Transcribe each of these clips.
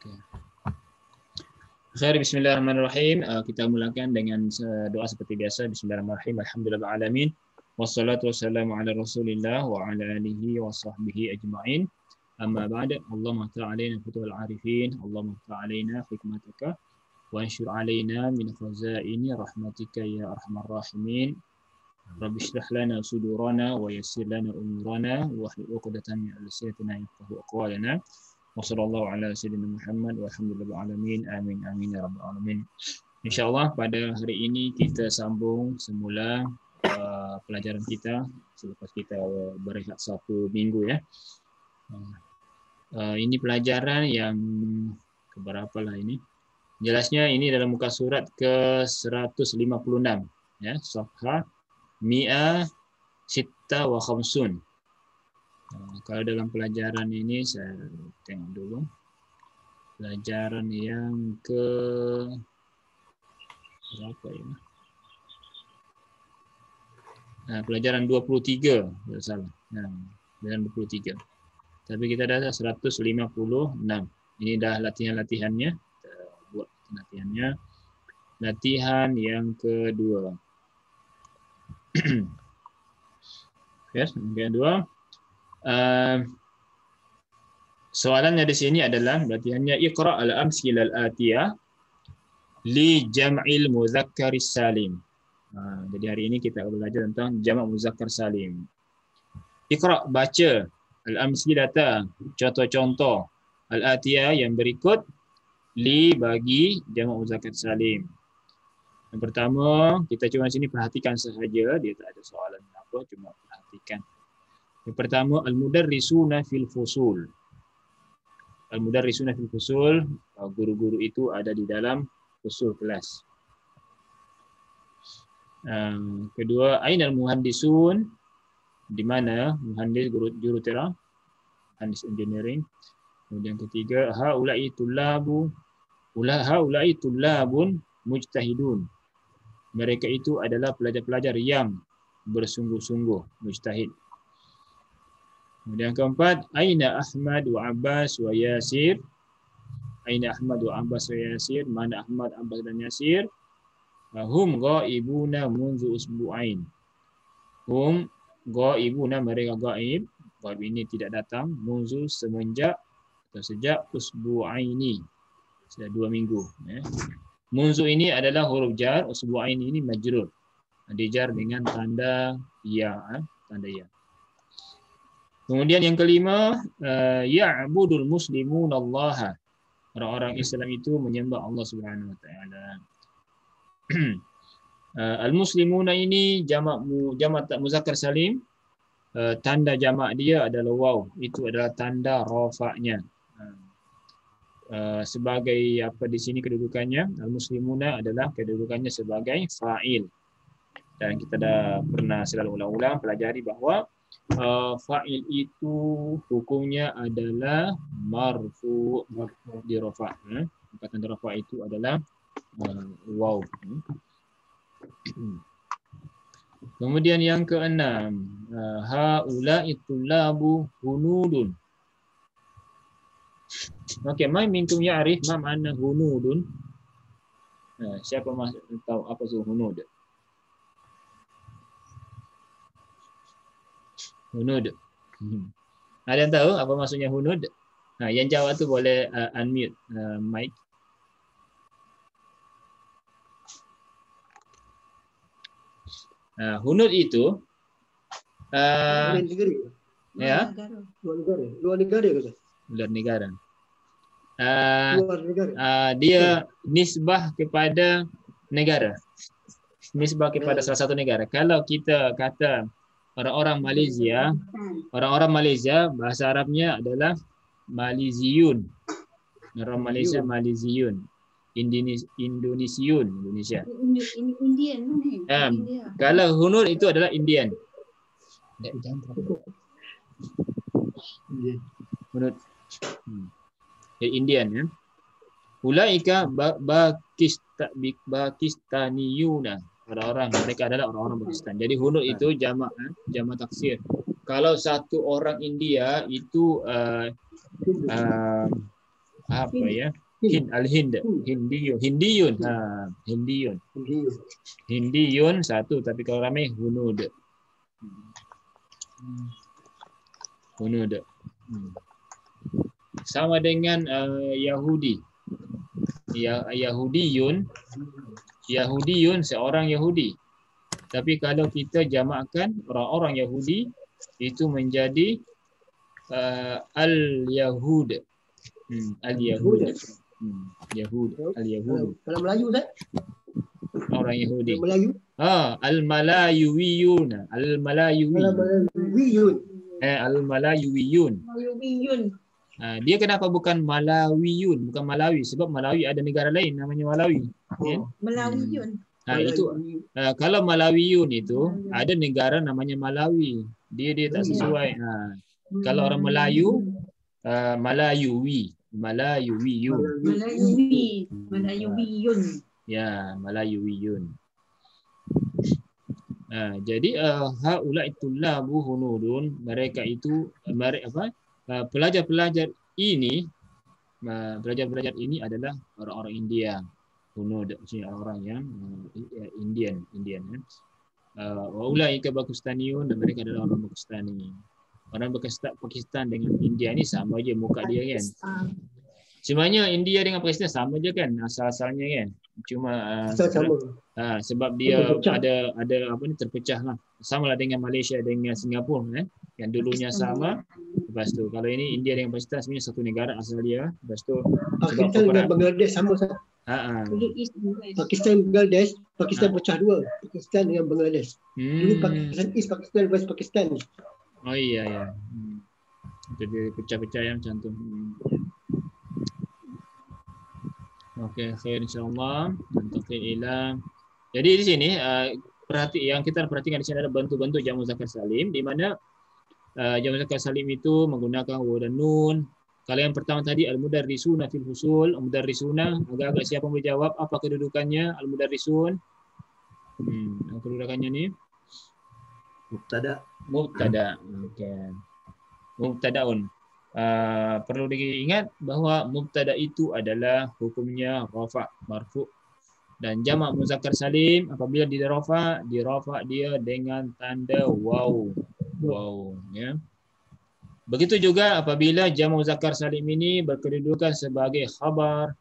Okay. Khair, bismillahirrahmanirrahim. Kita mulakan dengan doa seperti biasa. Bismillahirrahmanirrahim. Alhamdulillahirabbil alamin. Wassalatu wassalamu ala Rasulillah wa ala alihi wa sahbihi ajma'in. Amma ba'd. Allahumma ta'alaina futuhal arifin. Allahumma ta'alaina hikmataka wa anshur alaina min khazaini rahmatika ya arhamar rahimin. Rabbi shrah lana sudurana wa yassir lana umurana wa hlul 'uqdatam min lisanatina yafqahu aqwalana. Wassallallahu ala sayyidina Muhammad walhamdulillahil alamin. Amin amin ya rabbal alamin. Insyaallah pada hari ini kita sambung semula pelajaran kita selepas kita berehat satu minggu ya. Ini pelajaran yang keberapa lah ini? Jelasnya ini dalam muka surat ke 156 ya, safhah mi'a sitta wa khamsun. Kalau dalam pelajaran ini saya tengok dulu. Pelajaran yang ke berapa ya? Pelajaran 23, tidak salah. Pelajaran 23. Tapi kita dah 156. Ini dah latihan-latihannya. Kita buat latihannya. Latihan yang kedua. Yes, yang kedua. Soalannya di sini adalah latihannya Iqra' al-amthil al-atiyah li jam'il muzakkar salim. Jadi hari ini kita akan belajar tentang jamak muzakkar salim. Iqra', baca, al-amthilata, contoh-contoh, al-atiyah yang berikut, li bagi jamak muzakkar salim. Yang pertama, kita cuma sini perhatikan sahaja, dia tak ada soalan apa, cuma perhatikan. Yang pertama, al-mudarrisuna fil fusul. Al-mudarrisuna fil fusul, guru-guru itu ada di dalam fusul kelas. Kedua, ainal muhandisun, di mana muhandis jurutera, muhandis engineering. Kemudian ketiga, haula'i tullabun mujtahidun. Mereka itu adalah pelajar-pelajar yang bersungguh-sungguh, mujtahid. Kemudian keempat, aina Ahmad wa Abbas wa Yasir. Aina Ahmad wa Abbas wa Yasir, mana Ahmad, Abbas dan Yasir? Hum ghaibuna munzu usbu'ain. Hum ghaibuna, mereka gaib. Gaib ini tidak datang. Munzu semenjak atau sejak usbu'aini. Sudah 2 minggu. Munzu ini adalah huruf jar, usbu'ain ini majrur. Dijar dengan tanda ya, tanda ya. Kemudian yang kelima, ya'budul muslimun Allah. Orang-orang Islam itu menyembah Allah Subhanahu wa taala. Al-muslimuna ini jamak muzakkar salim. Tanda jamak dia adalah waw. Itu adalah tanda rafa'nya. Sebagai apa di sini kedudukannya? Al-muslimuna adalah kedudukannya sebagai fa'il. Dan kita dah pernah selalu ulang-ulang pelajari bahawa fa'il itu hukumnya adalah marfu di rafa'. Maka tanda rafa' itu adalah waw. Kemudian yang keenam, haula'i tullabu hunudun. Okey, mai mintum ya'rif ma ma'na hunudun? Siapa tahu apa itu hunud? Hunud. Ada yang tahu apa maksudnya hunud? Yang jawab tu boleh unmute mic. Hunud itu ya, luar negara. Dia nisbah kepada negara. Nisbah kepada salah satu negara. Kalau kita kata orang-orang Malaysia, bahasa Arabnya adalah Maliziyun. Orang Malaysia Maliziyun. Indonesiun, Indonesia. Kalau Hunur itu adalah Indian. Hunur. Indian ya. Ulaika Pakistaniyuna. Orang-orang mereka adalah orang-orang Pakistan. Jadi hunur itu jamak taksir. Kalau satu orang India itu Apa ya? Al-Hind. Hindiyun. Hindiyun satu, tapi kalau ramai Hunud. Hunud. Sama dengan Yahudi. Yahudiyun seorang Yahudi. Tapi kalau kita jamakkan orang-orang Yahudi itu menjadi al-Yahud. Al-Yahud. Yahud. Al-Yahud. Kalau Melayu Ustaz? Orang Yahudi. Melayu. Al-Malayuwiyun. Malayuwiyun. Al-Malayuwiyun. Dia kenapa bukan Malawiyun, bukan Malawi? Sebab Malawi ada negara lain namanya Malawi. Malawiyun. Itu kalau Malawiyun itu ada negara namanya Malawi. Dia tak sesuai. Kalau orang Melayu Malayuwiyun. Malayuwiyun. Ya, Malayuwiyun. Jadi haula itullabu hunudun, mereka itu pelajar-pelajar ini adalah orang-orang India. Hunud, orang yang Indian. Wa ulaika Pakistaniun, dan mereka adalah orang Pakistani. Orang Pakistan dengan India ni sama aja muka dia kan. Sebenarnya India dengan Pakistan sama aja kan asal-asalnya kan. Cuma sebab dia ada apa ni, terpecah lah. Sama lah dengan Malaysia dengan Singapura yang dulunya sama. Lepas tu kalau ini India dengan Pakistan sebenarnya satu negara asal dia. Lepas tu Pakistan dengan Bangladesh sama Ustaz. Pakistan Bangladesh, Pakistan pecah dua. Pakistan dengan Bangladesh. Dulu Pakistan East, Pakistan West, Pakistan. Oh iya. Jadi pecah-pecah yang macam tu. Okey, khair insya-Allah. Jadi di sini yang kita perhatikan di sini ada bentuk-bentuk jamak muzakkar salim, di mana jamak muzakkar salim itu menggunakan waw dan nun. Kalau yang pertama tadi al-mudarrisuna fil fusul, al-mudarrisuna, agak-agak siapa boleh jawab apa kedudukannya al-mudarrisun? Kedudukannya ni mubtada. Okey. Mubtadaun. Perlu diingat bahawa mubtada itu adalah hukumnya rafa, marfu, dan jamak muzakkar salim apabila dirafa dia dengan tanda waw ya. Begitu juga apabila jamak muzakkar salim ini berkedudukan sebagai khabar,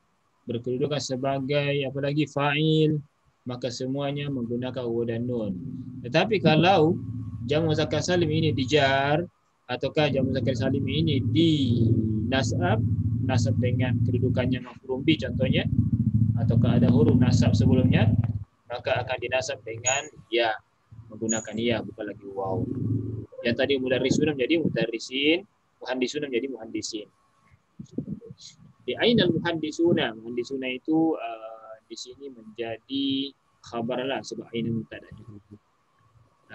berkedudukan sebagai apa lagi fa'il, maka semuanya menggunakan waw dan nun. Tetapi kalau jamak muzakkar salim ini dijar ataukah jamak muzakkar salim ini nasab dengan kedudukannya maf'ul bih contohnya, ataukah ada huruf nasab sebelumnya, maka akan dinasab dengan ya, menggunakan ya, bukan lagi waw. Yang tadi mudarrisuna menjadi mudarrisin, muhandisuna menjadi muhandisin. Di ainal muhandisuna itu di sini menjadi khabar lah sebab ainal mubtada.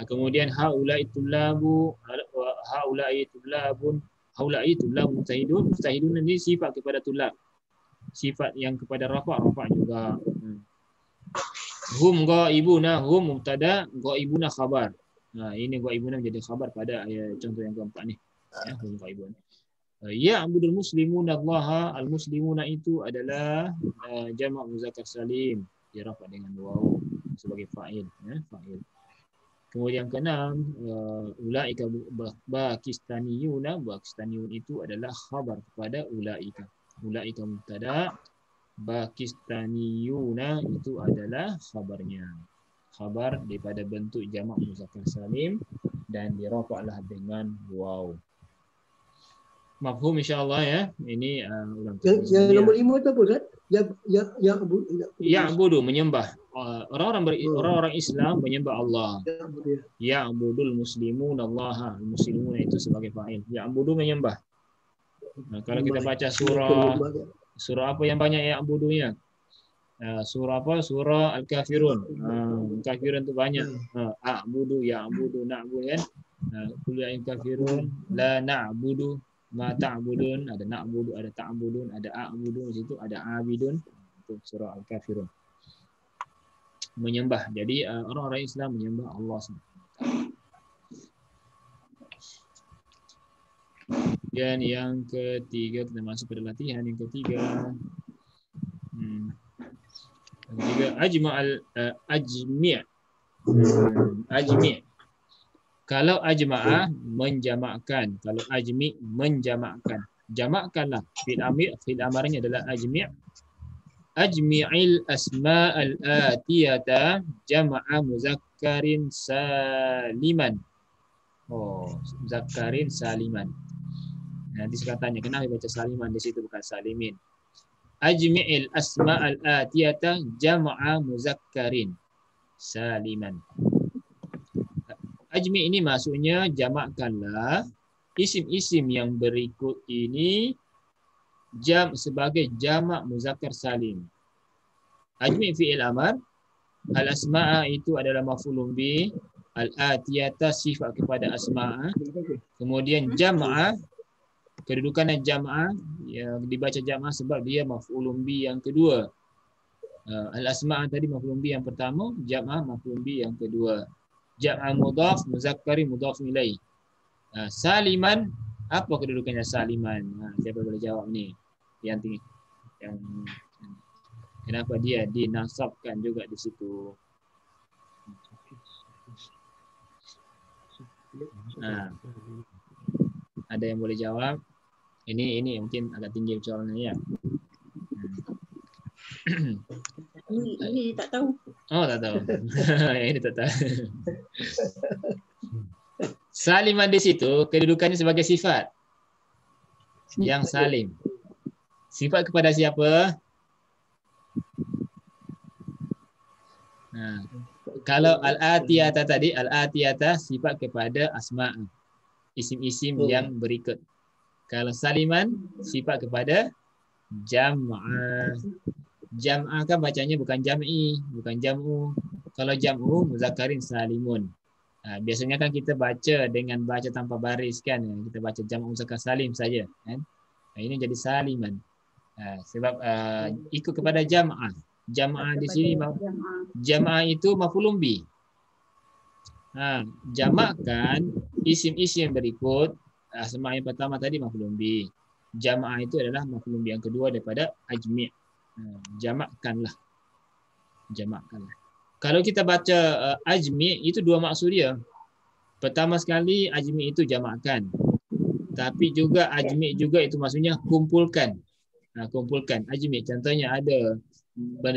Kemudian haula'i tullabun mustahidun ini sifat kepada tulab. Sifat yang kepada rafa juga. Hum ghaibuna, hum mubtada, ghaibuna khabar. Ini ghaibuna menjadi khabar pada ayat contoh yang keempat ni. Ya, hum ghaibun. Ya'budul muslimuna Allah, al-muslimuna itu adalah jamak muzakkar salim, dirafa dengan waw sebagai fa'il, ya, fa'il. Kemudian keenam, ulaika Pakistaniyun itu adalah khabar kepada ulaika. Ulaika mubtada, Pakistaniyun itu adalah khabarnya. Khabar daripada bentuk jamak muzakkar salim dan dirafa'lah dengan waw. Mafhum insya-Allah ya. Ini ulang. Yang nombor 5 tu apa Ustaz? Ya'budu menyembah. Orang-orang Islam menyembah Allah. Ya'budul muslimun Allah. Muslimun itu sebagai fa'il. Ya'budu menyembah. Kalau kita baca surah apa yang banyak ya'budunya? Surah apa? Surah Al-Kafirun. Kafirun itu banyak. A'budu, ya'budu, na'budu kan? Qul ya kafirun la na'budu ma ta'budun, ada na'budu, ada ta'budun, ada a'budu, di situ ada abidun. Itu surah Al-Kafirun. Menyembah. Jadi orang-orang Islam menyembah Allah SWT. Dan yang ketiga, kita masuk pada latihan yang ketiga. Yang ketiga, ajmi'. Ajmi'. Kalau ajma'ah menjamakkan, kalau ajmi' menjamakkan. Jamakkanlah. Fi'il amarnya adalah ajmi'. Ajmi'il asma'al atiyata jama'a muzakkarin saliman. Oh, muzakkarin saliman. Nanti saya tanya kenapa baca saliman di situ bukan salimin. Ajmi'il asma'al atiyata jama'a muzakkarin saliman. Ajmi' ini maksudnya jamakkanlah isim-isim yang berikut ini sebagai jamak muzakkar salim. Ajmi' fi'il amar, al-asma'a itu adalah maf'ulun bi, al-atiyata sifat kepada asma'a. Kemudian jam'a, kedudukan jam'a yang dibaca jam'a sebab dia maf'ulun bi yang kedua. Al-asma'a tadi maf'ulun bi yang pertama, jam'a maf'ulun bi yang kedua. Jam'a mudhaf, muzakkari mudhaf ilaih. Saliman, apa kedudukannya saliman? Siapa boleh jawab ni? Yang tinggi. Yang kenapa dia dinasabkan juga di situ? Ada yang boleh jawab? Ini mungkin agak tinggi soalnya ya. Ini tak tahu. Oh, tak tahu. Ini tak tahu. Saliman di situ kedudukannya sebagai sifat. Yang salim. Sifat kepada siapa? Kalau al-atiyata tadi, al-atiyata sifat kepada asma'. Isim-isim yang berikut. Kalau saliman sifat kepada jam'ah. Jam'ah kan bacanya bukan jam'i, bukan jam'u. Kalau jam'u muzakkarin salimun. Biasanya kan kita baca dengan baca tanpa baris kan. Kita baca jam'u muzakkar salim saja kan. Ini jadi saliman. Sebab ikut kepada jam'ah. Jam'ah di sini jam'ah itu maf'ulun bi. Jamakkan isim-isim yang berikut. Asma' yang pertama tadi maf'ulun bi. Jam'ah itu adalah maf'ulun bi yang kedua daripada ajmi'. Jamakkanlah. Jamakkanlah. Kalau kita baca ajmi' itu dua maksud dia. Pertama sekali ajmi' itu jamakkan. Tapi juga ajmi' juga itu maksudnya kumpulkan. Kumpulkan ajmi'. Contohnya ada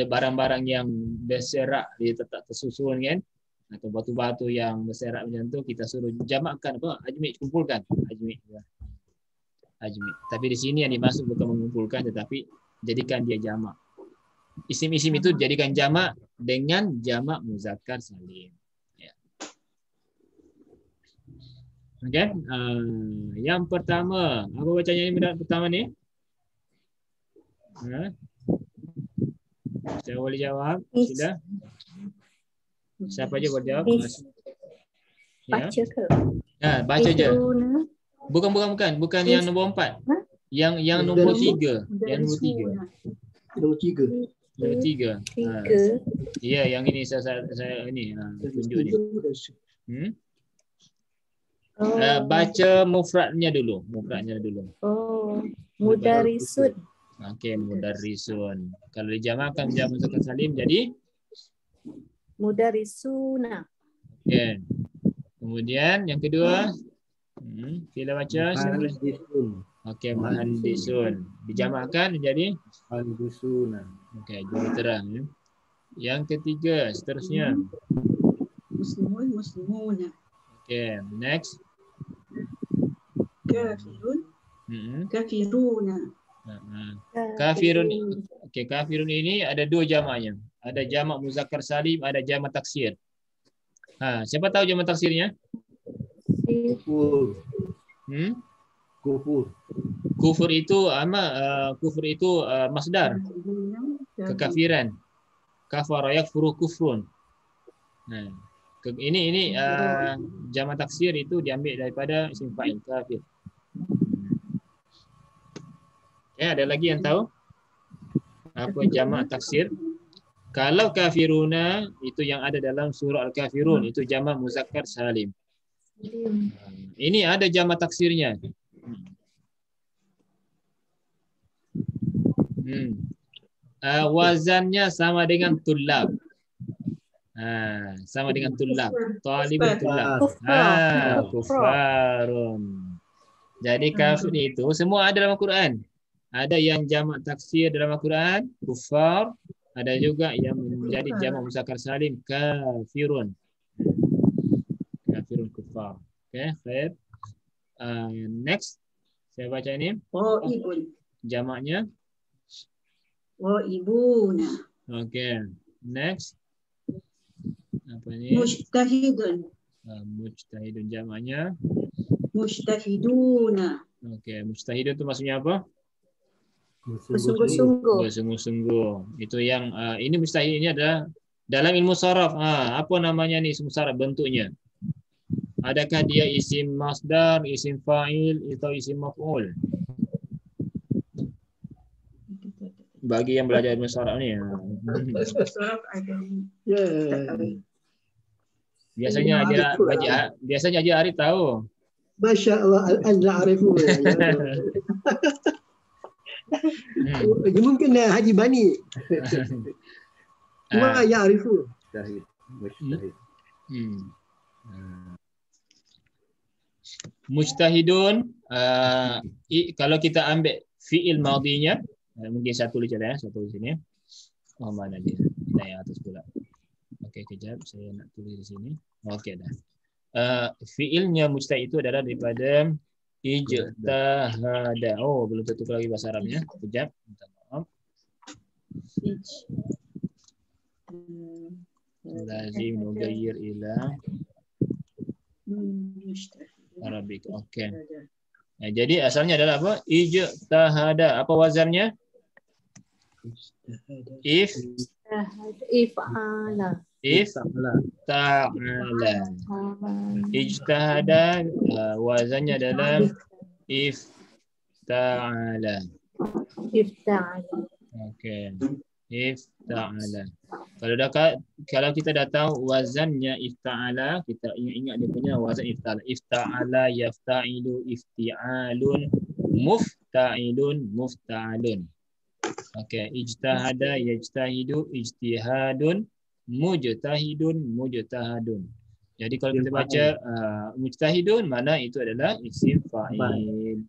barang-barang yang berserak dia tetap tersusun kan, atau batu-batu yang berserak macam tu kita suruh jamakkan apa? Ajmi', kumpulkan. Ajmi'. Ajmi'. Tapi di sini yang dimaksud bukan mengumpulkan tetapi jadikan dia jamak. Isim-isim itu jadikan jamak dengan jamak muzakkar salim. Ya. Okey. Yang pertama, apa bacanya ini pertama ni? Saya boleh jawab? Sila. Siapa je boleh jawab? Baca ke? Baca je. Bukan yang nombor 4. Yang nombor 3. Yang nombor 3. Nombor 3. Ya, yang ini saya ini tunjuk ni. Baca mufradnya dulu. Oh, mudarisun. Okey, mudarrisun. Kalau dijamakkan jamak muzakkar salim jadi mudarrisuna. Okey. Kemudian yang kedua, sila baca. Okey, muhandisun. Dijamakkan menjadi muhandisuna. Okey, jadi terang ya. Yang ketiga, seterusnya. Muslimun, muslimuna. Okey, next. Kafirun, kafiruna. Kafirun. Okey, kafirun ini ada dua jamaknya. Ada jamak muzakkar salim, ada jamak taksir. Siapa tahu jamak taksirnya? Kufur. Kufur itu masdar. Kekafiran. Kafara yakfuru kufrun. Ini jamak taksir itu diambil daripada isim fa'il kafir. Ada lagi yang tahu apa jamak taksir? Kalau kafiruna itu yang ada dalam surah Al-Kafirun itu jamak muzakkar salim. Ini ada jamak taksirnya. Wazannya sama dengan tulab. Sama dengan tulab. Talibun tulab. Kufarun. Jadi kafir itu semua ada dalam Al-Quran. Ada yang jamak taksir dalam Al-Quran, kufar. Ada juga yang menjadi jamak muzakkar salim, kafirun. Kafirun kufar. Okay, khair. Next. Saya baca ini. Ghaibun. Jamaknya. Ghaibuna. Okay. Next. Apa ini? Mujtahidun. Mujtahidun jamaknya. Mujtahiduna. Okey, mujtahidun itu maksudnya apa? Bersungguh-sungguh. Bersungguh-sungguh. Itu yang ini mujtahid ini adalah dalam ilmu saraf. Apa namanya nih isim saraf bentuknya? Adakah dia isim masdar, isim fa'il atau isim maf'ul? Bagi yang belajar ilmu saraf ni. Biasanya aja Arif tahu. Masya Allah, anda arifu. Mungkin Haji Bani. Cuma ya arifu. Mujtahidun. Kalau kita ambil fi'il madinya, mungkin saya tulis saja, saya tulis sini. Oh, mana dia? Kita yang atas pula. Okey, kejap saya nak tulis di sini. Okey dah. Fiilnya mujtahid itu adalah daripada ijtahada. Oh, belum tentu lagi bahasa Arabnya. Kejap, minta maaf. Lazim nughayyir ila Arabik. Okey. Jadi asalnya adalah apa? Ijtahada. Apa wazannya? If'ala. Ifta'ala. Ijtahada wazannya adalah ifta'ala. Okey. Ifta'ala. Kalau kita dah tahu wazannya ifta'ala, kita ingat dia punya wazan ifta'ala. Ifta'ala, yafta'ilu, ifti'alun, mufta'ilun, mufta'alun. Okey, ijtahada, yajtahidu, ijtihadun, mujtahidun, mujtahadun. Jadi kalau kita baca mujtahidun, mana itu adalah isim fa'il.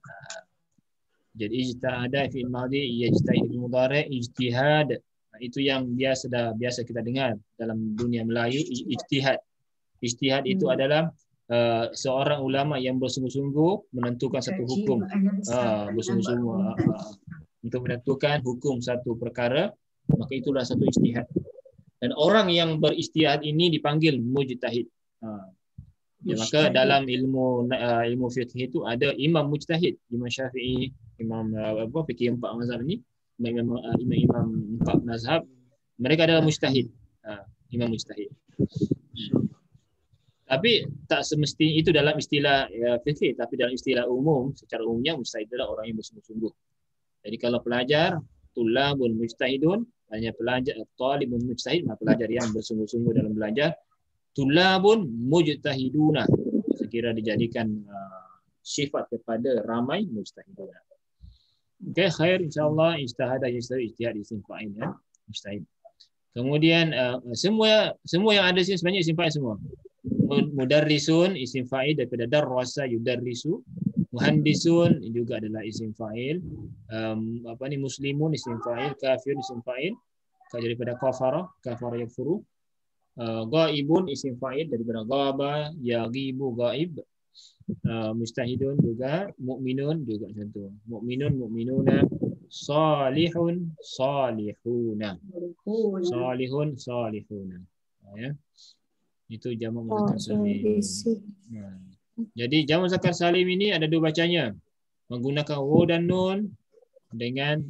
Jadi ijtahada fi'il madhi, yajtahidu mudhari', ijtihad. Itu yang biasa kita dengar dalam dunia Melayu, ijtihad. Ijtihad itu adalah seorang ulama yang bersungguh-sungguh menentukan satu hukum. Bersungguh-sungguh untuk menentukan hukum satu perkara, maka itulah satu ijtihad. Dan orang yang berijtihad ini dipanggil mujtahid. Maka dalam ilmu fiqh itu ada imam mujtahid, Imam Syafi'i, imam fikih empat mazhab ni, imam empat mazhab, mereka adalah mujtahid. Imam mujtahid. Tapi tak semestinya itu dalam istilah fikih, tapi dalam istilah umum, secara umumnya mujtahid adalah orang yang bersungguh-sungguh. Jadi kalau pelajar tulabun mujtahidun, hanya pelajar talibun mujtahid, pelajar yang bersungguh-sungguh dalam belajar. Tulabun mujtahiduna, sekira dijadikan sifat kepada ramai mujtahiduna. Okey, khair, insyaallah. Ijtihad isim fa'il ya, mujtahid. Kemudian semua yang ada sini sebenarnya isim fa'il semua. Mudarrisun isim fa'il daripada darrasa yudarrisu. Muhandisun juga adalah isim fa'il. Muslimun isim fa'il, kafir isim fa'il daripada kafara yakfuru. Ghaibun isim fa'il daripada ghaba yaghibu ghaib. Mujtahidun juga, mukminun juga contoh. Mukminun mu'minuna, salihun salihuna. Salihun salihuna. Ya. Itu jamak muzakkar salim. Jadi jamak muzakkar salim ini ada dua bacanya. Menggunakan waw dan nun dengan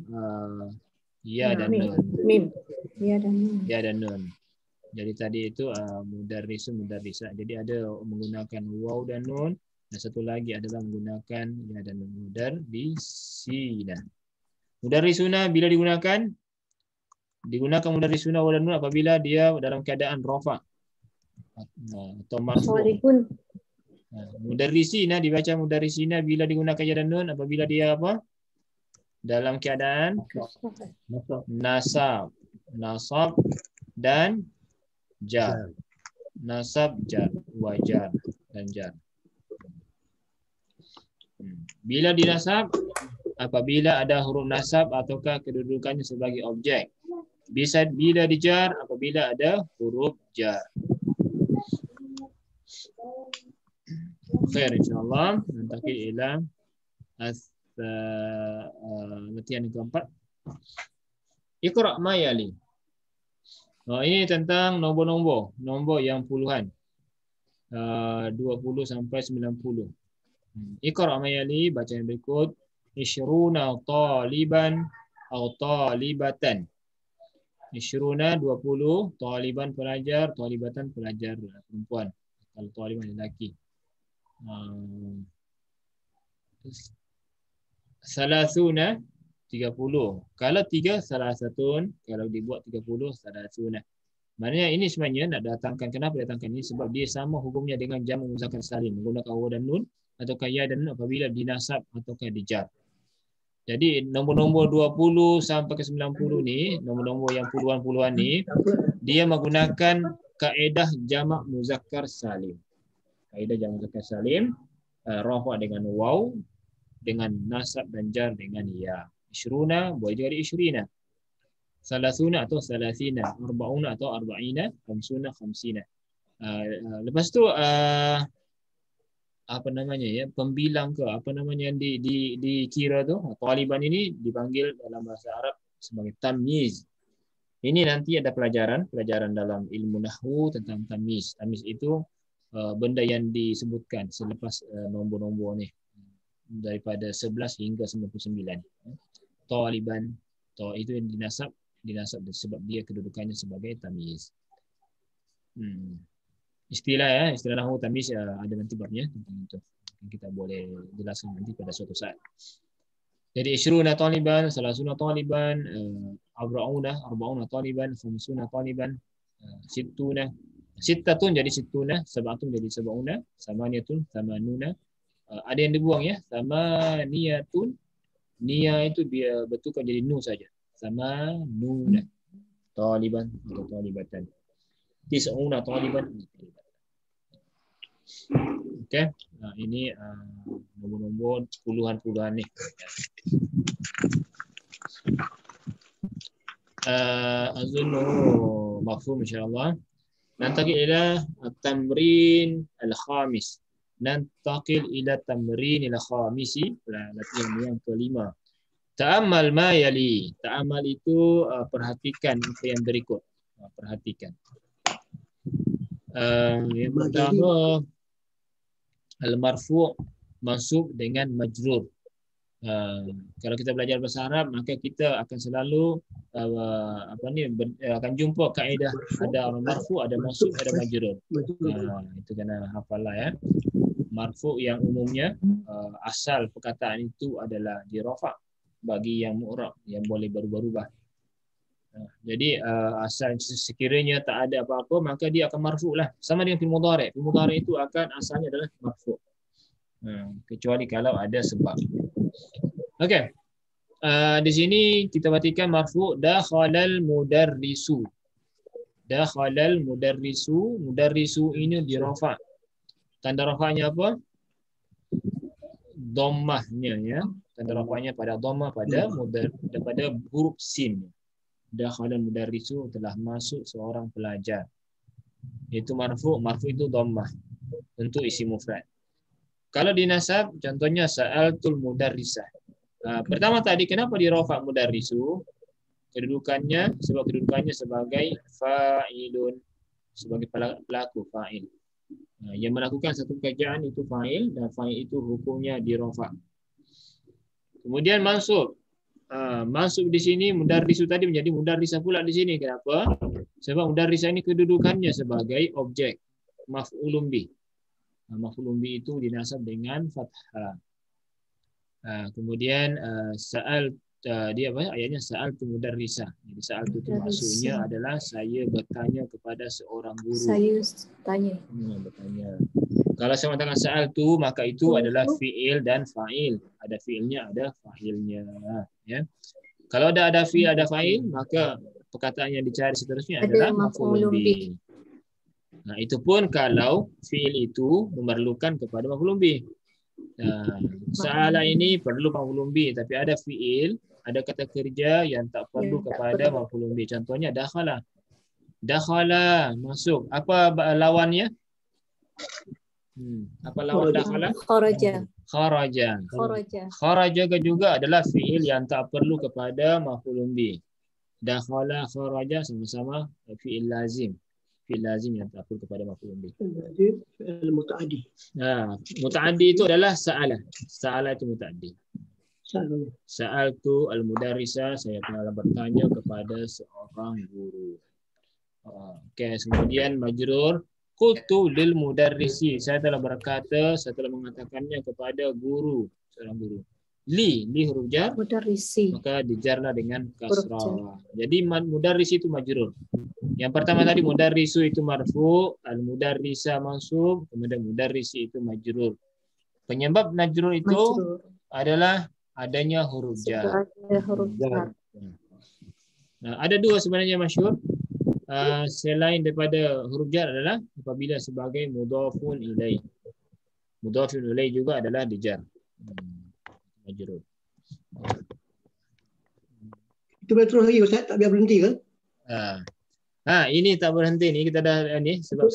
ya dan nun. Mim. Ya dan nun. Ya dan nun. Jadi tadi itu mudarrisun mudarrisah. Jadi ada menggunakan waw dan nun, dan satu lagi adalah menggunakan ya dan nun. Mudarrisina. Mudarrisuna bila digunakan mudarrisuna waw dan nun apabila dia dalam keadaan rafa atau marfu'. Mudarrisina dibaca mudarrisina bila digunakan ya dan nun apabila dia apa? dalam keadaan nasab. Nasab dan jar. Nasab, jar, wajar dan jar. Bila dinasab, apabila ada huruf nasab ataukah kedudukannya sebagai objek. Bila dijar, apabila ada huruf jar. Khair, insyaAllah. Nanti ila latihan yang keempat. Iqra' ma yali. Ini tentang nombor-nombor. Nombor yang puluhan. 20 sampai 90. Iqra' ma yali, baca yang berikut. Ishruna taliban atau talibatan. Ishruna 20, taliban pelajar, talibatan pelajar perempuan. Kalau taliban lelaki. Salasuna 30. Kalau 3 salasatun, kalau dibuat 30 salasuna. Maknanya ini sebenarnya nak datangkan, kenapa datangkan ini? Sebab dia sama hukumnya dengan jamak muzakkar salim, menggunakan waw dan nun atau ya dan nun apabila dinasab ataukah dijar. Jadi nombor-nombor 20 sampai ke 90 ni, nombor-nombor yang puluhan-puluhan ni, dia menggunakan kaedah jamak muzakkar salim. Kaedah jamak muzakkar salim, rafa dengan waw, dengan nasab dan jar dengan ya. Ishruna boleh juga di ishrina. Salasuna atau salasina, arba'una atau arba'ina, khamsuna khamsina. Lepas tu apa namanya ya, pembilang ke apa namanya yang dikira tu, taliban ini dipanggil dalam bahasa Arab sebagai tamyiz. Ini nanti ada pelajaran dalam ilmu nahwu tentang tamyiz. Tamyiz itu benda yang disebutkan selepas nombor-nombor ni daripada 11 hingga 99. Taliban, itu yang dinasab sebab dia kedudukannya sebagai tamyiz. Istilah nahwu tamyiz ada nanti babnya tentang itu. Kita boleh jelaskan nanti pada suatu saat. Jadi ishruna taliban, salasuna taliban, arba'una taliban, khamsuna taliban, sittatun jadi sittuna, sab'atun jadi sab'una, samaniyatun samanuna. Ada yang dibuang ya, samaniyatun. Nia itu biar betulkan jadi nu saja. Samanuna taliban atau talibatan. Tis'una taliban. Okey. Nah, ini nombor-nombor puluhan-puluhan ni. Azunnu mafhum insyaallah. Nantaqil ila at-tamrin al-khamis. Nantaqil ila tamrin al-khamisi, latihan yang kelima. Ta'ammal ma yali. Ta'ammal itu perhatikan apa yang berikut. Perhatikan. Yang pertama, al-marfu' mansub dengan majrur. Kalau kita belajar bahasa Arab, maka kita akan selalu akan jumpa kaedah ada marfu', ada mansub, ada majrur. Itu kena hafal lah ya. Marfu' yang umumnya asal perkataan itu adalah di rafa' bagi yang mu'rab yang boleh berubah-ubah. Jadi asal sekiranya tak ada apa-apa maka dia akan marfu' lah. Sama dengan fi'il mudhari'. Fi'il mudhari' itu akan asalnya adalah marfu'. Kecuali kalau ada sebab. Okey. Di sini kita perhatikan marfu' dakhalal mudarrisu. Dakhalal mudarrisu. Mudarrisu ini di rafa'. Tanda rafa'nya apa? Dhammahnya ya. Tanda rafa'nya pada dhammah pada huruf sin. Dakhalal mudarrisu, telah masuk seorang pelajar. Itu marfu', marfu' itu dhammah. Untuk isi mufrad. Kalau dinasab contohnya sa'altul mudarrisah. Pertama tadi kenapa di rafa' mudarrisu? Kedudukannya sebagai fa'ilun, sebagai pelaku fa'il. Yang melakukan satu pekerjaan itu fa'il dan fa'il itu hukumnya di rafa'. Kemudian mansub. Mansub di sini mudarrisu tadi menjadi mudarrisah pula di sini. Kenapa? Sebab mudarrisah ini kedudukannya sebagai objek maf'ulun bih. Maf'ulun bih itu dinasab dengan fathah. Kemudian sa'al dia apa? Ayatnya sa'altu mudarrisah. Jadi sa'altu itu maksudnya adalah saya bertanya kepada seorang guru. Saya tanya. Bertanya. Kalau saya mengatakan sa'altu maka itu adalah fi'il dan fa'il. ada fiilnya, ada fa'ilnya. Ya. Kalau ada fiil, ada fa'il, maka perkataan yang dicari seterusnya adalah maf'ulun bih. Nah, itu pun kalau fiil itu memerlukan kepada maf'ulun bih. Nah, sa'ala ini perlu maf'ulun bih, tapi ada fiil, ada kata kerja yang tak perlu kepada maf'ulun bih. Contohnya dakhala. Dakhala, masuk. Apa lawannya? Apa lawan dakhala? Kharaja. Kharaja. Kharaja. Kharaja juga adalah fiil yang tak perlu kepada maf'ulun bih. Dakhala, kharaja sama-sama fiil lazim. Fiil lazim yang tak perlu kepada maf'ulun bih. Al-muta'addi. Nah, muta'addi itu adalah sa'ala. Sa'ala itu muta'addi. Sa'altu al-mudarrisa, saya telah bertanya kepada seorang guru. Okey, kemudian majrur qultu lil mudarrisi, saya telah berkata, saya telah mengatakannya kepada guru, seorang guru. Li huruf jar, Mudarrisi. maka dijarlah dengan kasrah. Jadi mudarrisi itu majrur. Yang pertama tadi mudarrisu itu marfu, al-mudarrisa mansub, kemudian mudarrisi itu majrur. Penyebab majrur itu adalah adanya huruf jar. Ada huruf jar. Nah, ada dua sebenarnya masyhur. Selain daripada huruf jar adalah apabila sebagai mudhafun ilaih. Mudhafun ilaih juga adalah dijar. Majrur. Itu boleh terus lagi Ustaz, tak biar berhenti ke? Ini tak berhenti ni, kita dah ni sebab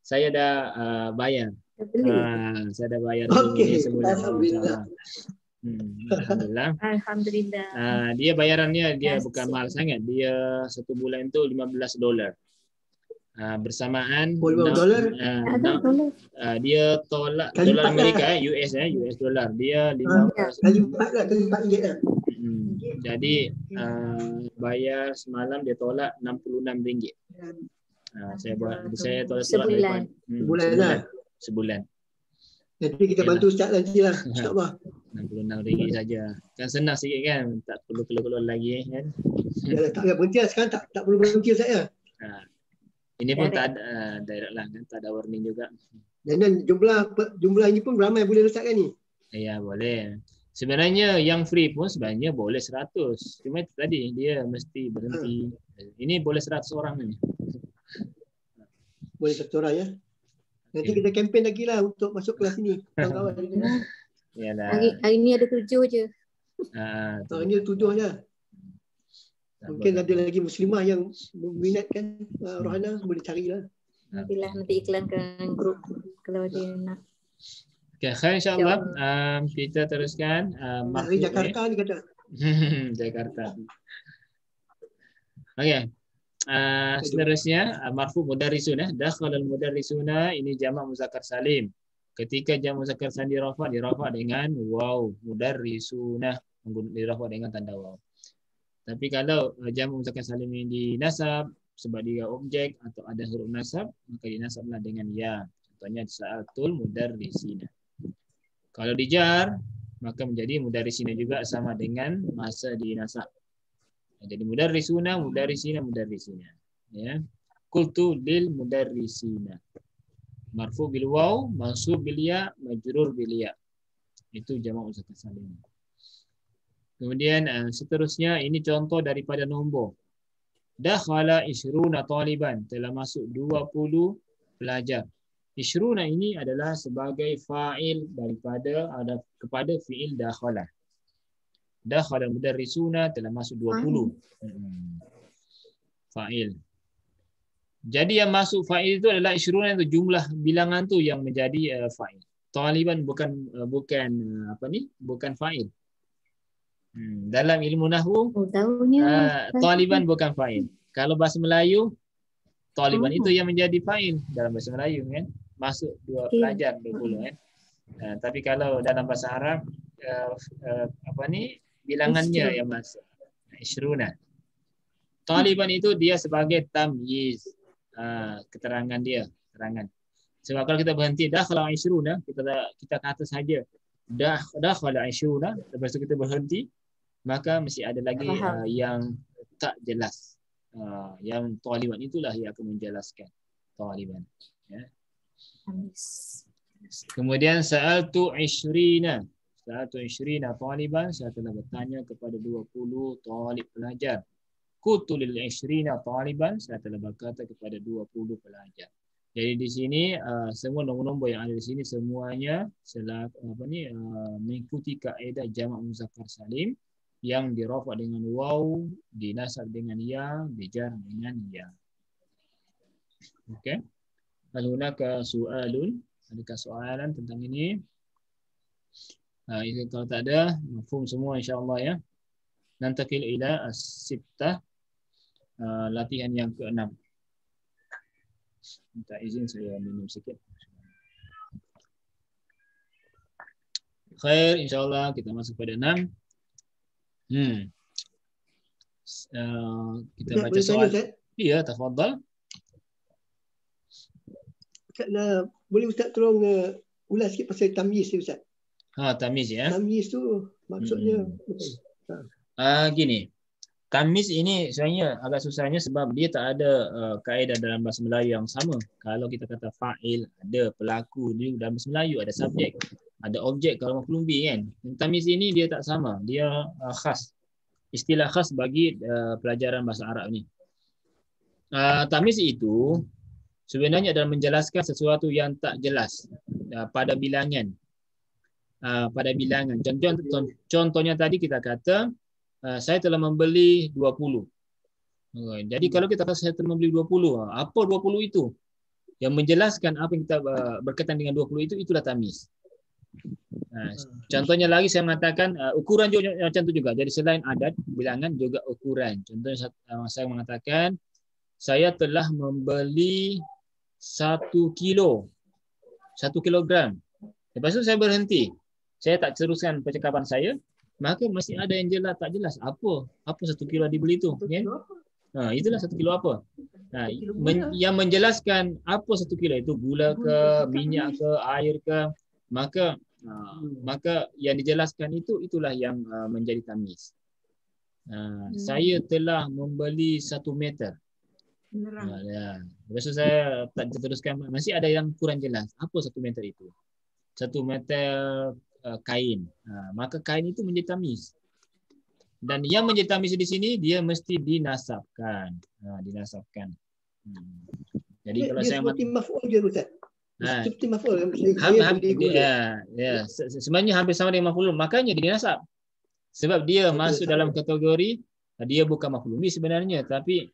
saya dah bayar. Saya dah bayar Okey. sebulan. Alhamdulillah. Alhamdulillah. Alhamdulillah. Dia bayarannya dia bukan mahal sangat. Dia satu bulan tu $15. Bersamaan $15? dia tolak Kali dolar 4 Amerika US dollar. Dia 15 Kali 4 lah, kali 4 ringgit lah. jadi bayar semalam dia tolak RM66. Saya tolak Sebulan. Sebulan lah. Sebulan. Jadi kita bantu Ustaz nanti lah. InsyaAllah. RM66 saja. Kan senang sikit kan, tak perlu keluar lagi kan. Ya, tak payah berhenti lah. Sekarang tak perlu berhenti Ustaz ya. Ini pun tak ada direct lah kan, tak ada warning juga. Dan jumlah ini pun ramai boleh Ustaz kan ni? Ya, boleh. Sebenarnya yang free pun sebenarnya boleh 100. Cuma itu tadi dia mesti berhenti. Ini boleh 100 orang ni. Boleh 100 orang ya. Nanti kita kempen lagi lah untuk masuk kelas ini. Kawan-kawan. Yalah. Hari ni ada 7 je. Ini 7 je. Mungkin ada lagi muslimah yang meminatkan Rohana, boleh carilah. Nantilah nanti iklankan grup kalau dia nak. Okay, khair insyaAllah. Kita teruskan. Dari Jakarta ni kata. Jakarta. Okey. Seterusnya marfu mudarrisun. Dakhala al-mudarrisuna, ini jamak muzakkar salim. Ketika jamak muzakkar salim dirafa dengan waw, mudarrisuna dirafa dengan tanda waw. Tapi kalau jamak muzakkar salim ini dinasab sebab dia objek atau ada huruf nasab, maka dinasablah dengan ya. Contohnya sa'atul mudarrisina. Kalau dijar, maka menjadi mudarrisina juga sama dengan masa dinasab. Jadi mudarrisuna, mudarrisina, mudarrisina. Ya. Qultu lil mudarrisina. Marfu bil waw, mansub bil ya, majrur bil ya. Itu jamak muzakkar salim. Kemudian seterusnya ini contoh daripada nombor. Dakhala 20 taliban, telah masuk 20 pelajar. 20 ini adalah sebagai fa'il daripada kepada fi'il dakhala. Dakhala mudarrisuna, telah masuk 20. Fa'il. Jadi yang masuk fa'il itu adalah 20 itu jumlah bilangan tu yang menjadi fa'il. Taliban bukan fa'il. Dalam ilmu nahwu taliban bukan fa'il. Kalau bahasa Melayu taliban itu yang menjadi fa'il dalam bahasa Melayu kan. Masuk 2 pelajar 20 kan. Tapi kalau dalam bahasa Arab bilangannya yang masuk 20. Taliban itu dia sebagai tamyiz, keterangan dia, keterangan. Sebab kalau kita berhenti dakhala 20, kita kata saja dakhala 20, lepas itu kita berhenti, maka mesti ada lagi yang tak jelas. Yang taliban itulah yang akan menjelaskan taliban. Ya. Kemudian sa'altu 20. Sa'altu 20 taliban, saya telah bertanya kepada 20 talib pelajar. Qultu lil 20 taliban, saya telah berkata kepada 20 pelajar. Jadi di sini semua nombor-nombor yang ada di sini semuanya mengikuti kaedah jamak muzakkar salim yang dirafa dengan waw, dinasab dengan ya, dijar dengan ya. Okey. Hal hunaka su'alun? Adakah soalan tentang ini? Kalau tak ada, mafhum semua insya-Allah ya. Nantakil ila as-sittah, latihan yang ke-6. Minta izin saya minum sikit. Khair, insya-Allah kita masuk pada 6. Kita baca soal. Iya, tafadhal. Ustaz, boleh Ustaz tolong ulas sikit pasal tamyiz ni Ustaz? Tamyiz ya. Tamyiz tu maksudnya gini. Tamyiz ini sebenarnya agak susahnya sebab dia tak ada kaedah dalam bahasa Melayu yang sama. Kalau kita kata fa'il, ada pelaku, dia dalam bahasa Melayu ada subjek, ada objek kalau maf'ul bih kan. Tamyiz ini dia tak sama, dia khas. Istilah khas bagi pelajaran bahasa Arab ni. Tamyiz itu sebenarnya adalah menjelaskan sesuatu yang tak jelas pada bilangan. Pada bilangan. Contohnya tadi kita kata saya telah membeli 20. Jadi kalau kita kata saya telah membeli 20, apa 20 itu? Yang menjelaskan apa yang kita berkaitan dengan 20 itu, itulah tamyiz. Contohnya lagi saya mengatakan ukuran juga macam itu juga. Jadi selain adat, bilangan juga ukuran. Contohnya saya mengatakan saya telah membeli 1 kilo, 1 kilogram. Lepas itu saya berhenti. Saya tak teruskan percakapan saya. Maka masih ada yang jelas tak jelas. Apa 1 kilo dibeli itu? Kan? Itulah 1 kilo apa? Yang menjelaskan apa 1 kilo itu, gula ke, minyak ke, air ke, maka yang dijelaskan itulah yang menjadi tamyiz. Saya telah membeli 1 meter. Lepas itu saya tak teruskan, masih ada yang kurang jelas. Apa 1 meter itu? 1 meter kain. Maka kain itu menjadi tamyiz. Dan yang menjadi tamyiz di sini dia mesti dinasabkan. Dinasabkan. Jadi kalau dia saya seperti maf'ul je Ustaz. Seperti maf'ul. Sebenarnya hampir sama dengan maf'ul, makanya dia dinasab. Sebab dia masuk dalam kategori, dia bukan maf'ul bih sebenarnya, tapi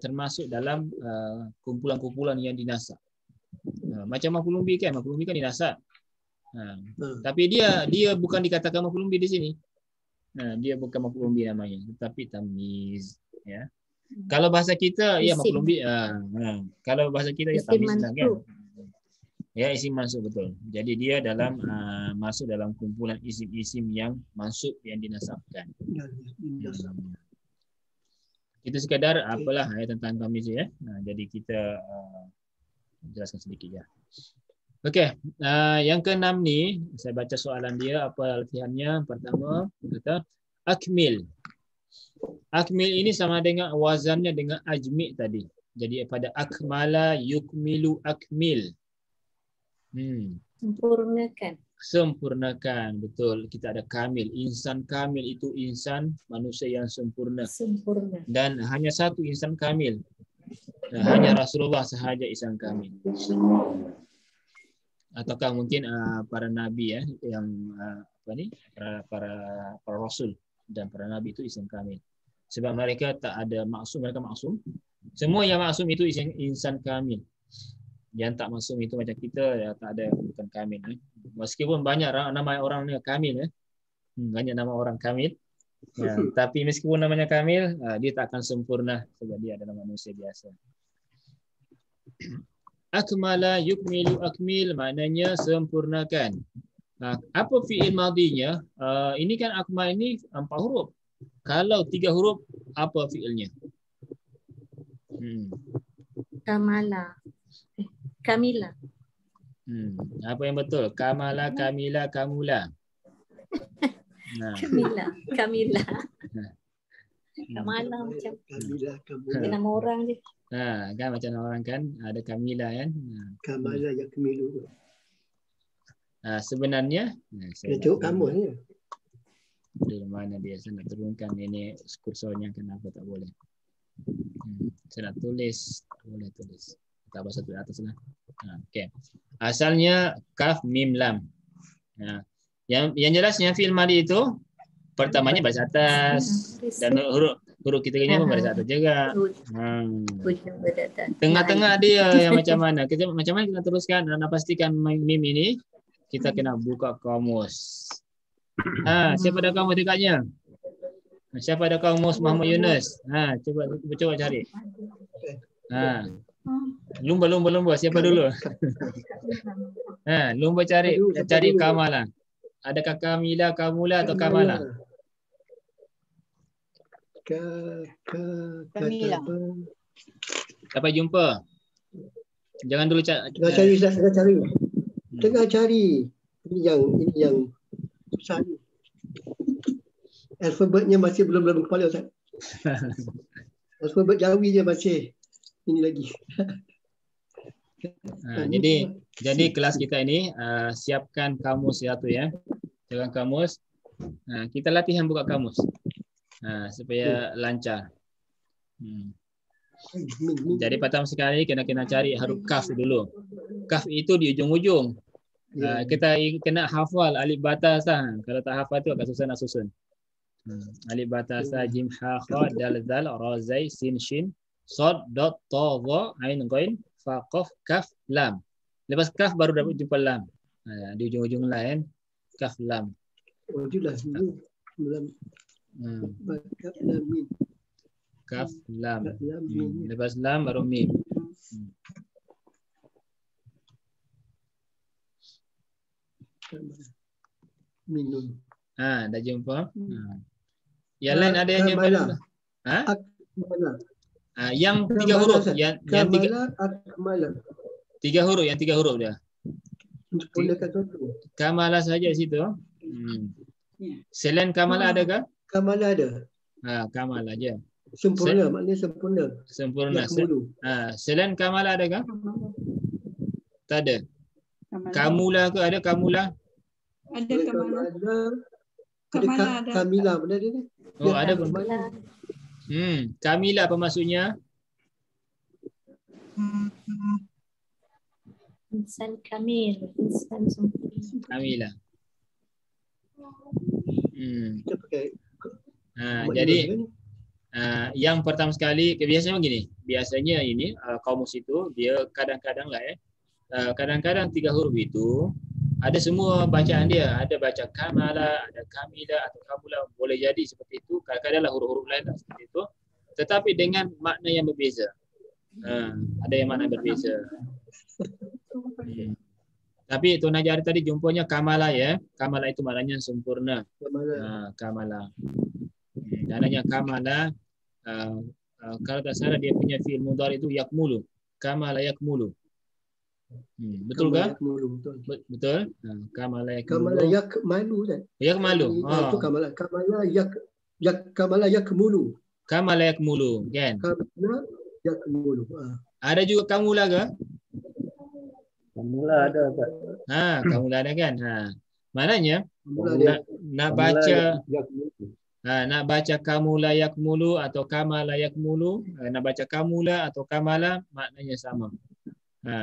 termasuk dalam kumpulan-kumpulan yang dinasab. Macam maf'ul bih kan, maf'ul bih kan dinasab. Tapi dia bukan dikatakan maf'ul bih di sini. Dia bukan maf'ul bih namanya, tetapi tamyiz ya. Kalau bahasa kita ya maf'ul bih. Kalau bahasa kita ya tamyiz kan. Ya, isim mansub betul. Jadi dia dalam masuk dalam kumpulan isim-isim yang mansub yang dinasabkan. Itu sekadar apalah tentang tamyiz ya. Jadi kita jelaskan sedikit ya. Okey, yang ke-6 ni saya baca soalan dia, apa latihannya. Pertama kata akmil. Akmil ini sama dengan wazannya dengan ajmi tadi. Jadi pada akmala yukmilu akmil. Sempurnakan. Sempurnakan, betul. Kita ada kamil. Insan kamil itu insan manusia yang sempurna. Sempurna. Dan hanya satu insan kamil. Hanya Rasulullah sahaja insan kamil. Ataukah mungkin para nabi ya yang para rasul dan para nabi itu insan kamil. Sebab mereka tak ada maksum, mereka maksum. Semua yang maksum itu insan kamil. Yang tak maksum itu macam kita ya, tak ada, bukan kamil. Meskipun banyak nama orang ni kamil ya. Banyak nama orang kamil. Ya, tapi meskipun namanya kamil, dia tak akan sempurna sebab dia adalah manusia biasa. Akmala yukmilu akmil maknanya sempurnakan. Apa fi'il madinya? Ini kan akmal ini 4 huruf. Kalau 3 huruf, apa fi'ilnya? Kamala. Kamila. Apa yang betul? Kamala, kamila, kamula. Kamila. Kamila. Kamala macam nama orang je. Kan macam orang kan ada Kamila kan. Kamala yakmilu. Sebenarnya Kita tengok kamus ni. di mana dia, saya nak turunkan ini kursornya, kenapa tak boleh. Saya nak tulis, boleh tulis. Tambah satu di atas lah. Okay. Asalnya kaf mim lam. Yang jelasnya fi'il madi itu pertamanya baris atas dan huruf ketiganya pun baris atas juga. Tengah-tengah dia yang macam mana? Macam mana kita teruskan dan pastikan mim ini kita kena buka kamus. Siapa ada kamus dekatnya? Siapa ada kamus Muhammad Yunus? Coba cari. Lumba. Siapa dulu? Lumba cari Kamala. Adakah Kamila, Kamula atau Kamala? Kamila. Sampai jumpa. Jangan dulu Tengah cari. Ini yang susah ni. Alfabetnya masih belum dalam kepala Ustaz. Alfabet Jawi dia masih ini lagi. Jadi kelas kita ini siapkan kamus satu ya. Siapkan kamus. Kita latihan buka kamus. Supaya lancar. Jadi pertama sekali kena cari huruf kaf dulu. Kaf itu di ujung-ujung. Kita kena hafal alif bata sah. Kalau tak hafal tu agak susah nak susun. Alif bata sah, jim, ha, kha, dal, zal, ra, zai, sin, shin, sad, dot, ta, dha, ain, ghain, fa, qaf, kaf, lam. Lepas kaf baru dapat jumpa lam. Di ujung-ujung lain kaf, lam. Kaf, lam. Lepas lam baru mim. Minun. Dah jumpa. Yang lain ada yang jumpa? Yang tiga huruf. Yang tiga huruf. Yang tiga huruf dia. Kamala saja situ. Selain Kamala adakah? Kamala ada. Kamala aja. Sempurna, maknanya sempurna. Sempurna. Selain Kamala adakah? Tak ada. Kamula ke ada Kamula? Ada Kamala. Ada Kamila, benar dia ni? Ada Kamila. Kamila apa maksudnya? Insan kamil, insan sempurna. Kamila. Kita Jadi yang pertama sekali biasanya begini. Biasanya ini kamus itu dia kadang-kadang lah kadang-kadang tiga huruf itu ada semua bacaan dia. Ada baca kamala, ada kamila atau kamula, boleh jadi seperti itu. Kadang-kadang lah huruf-huruf lain lah seperti itu. Tetapi dengan makna yang berbeza. Ada yang makna berbeza. Tapi Tuan Najari tadi jumpanya kamala ya. Kamala itu maknanya sempurna. Kamala. Maknanya kamala. Kalau tak salah dia punya fi'il mudhari itu yakmulu. Kamala yakmulu. Betul kan? Betul. Kamala yakmulu. Kamala yakmalu kan? Yakmalu. Itu kamala. Kamala yakmulu. Kamala yakmulu kan? Kamala yakmulu. Ada juga kamula ke? Kamula ada Pak. Kamula ada kan? Maknanya nak baca kamula yakmulu atau kamala yakmulu, nak baca kamula atau kamala maknanya sama.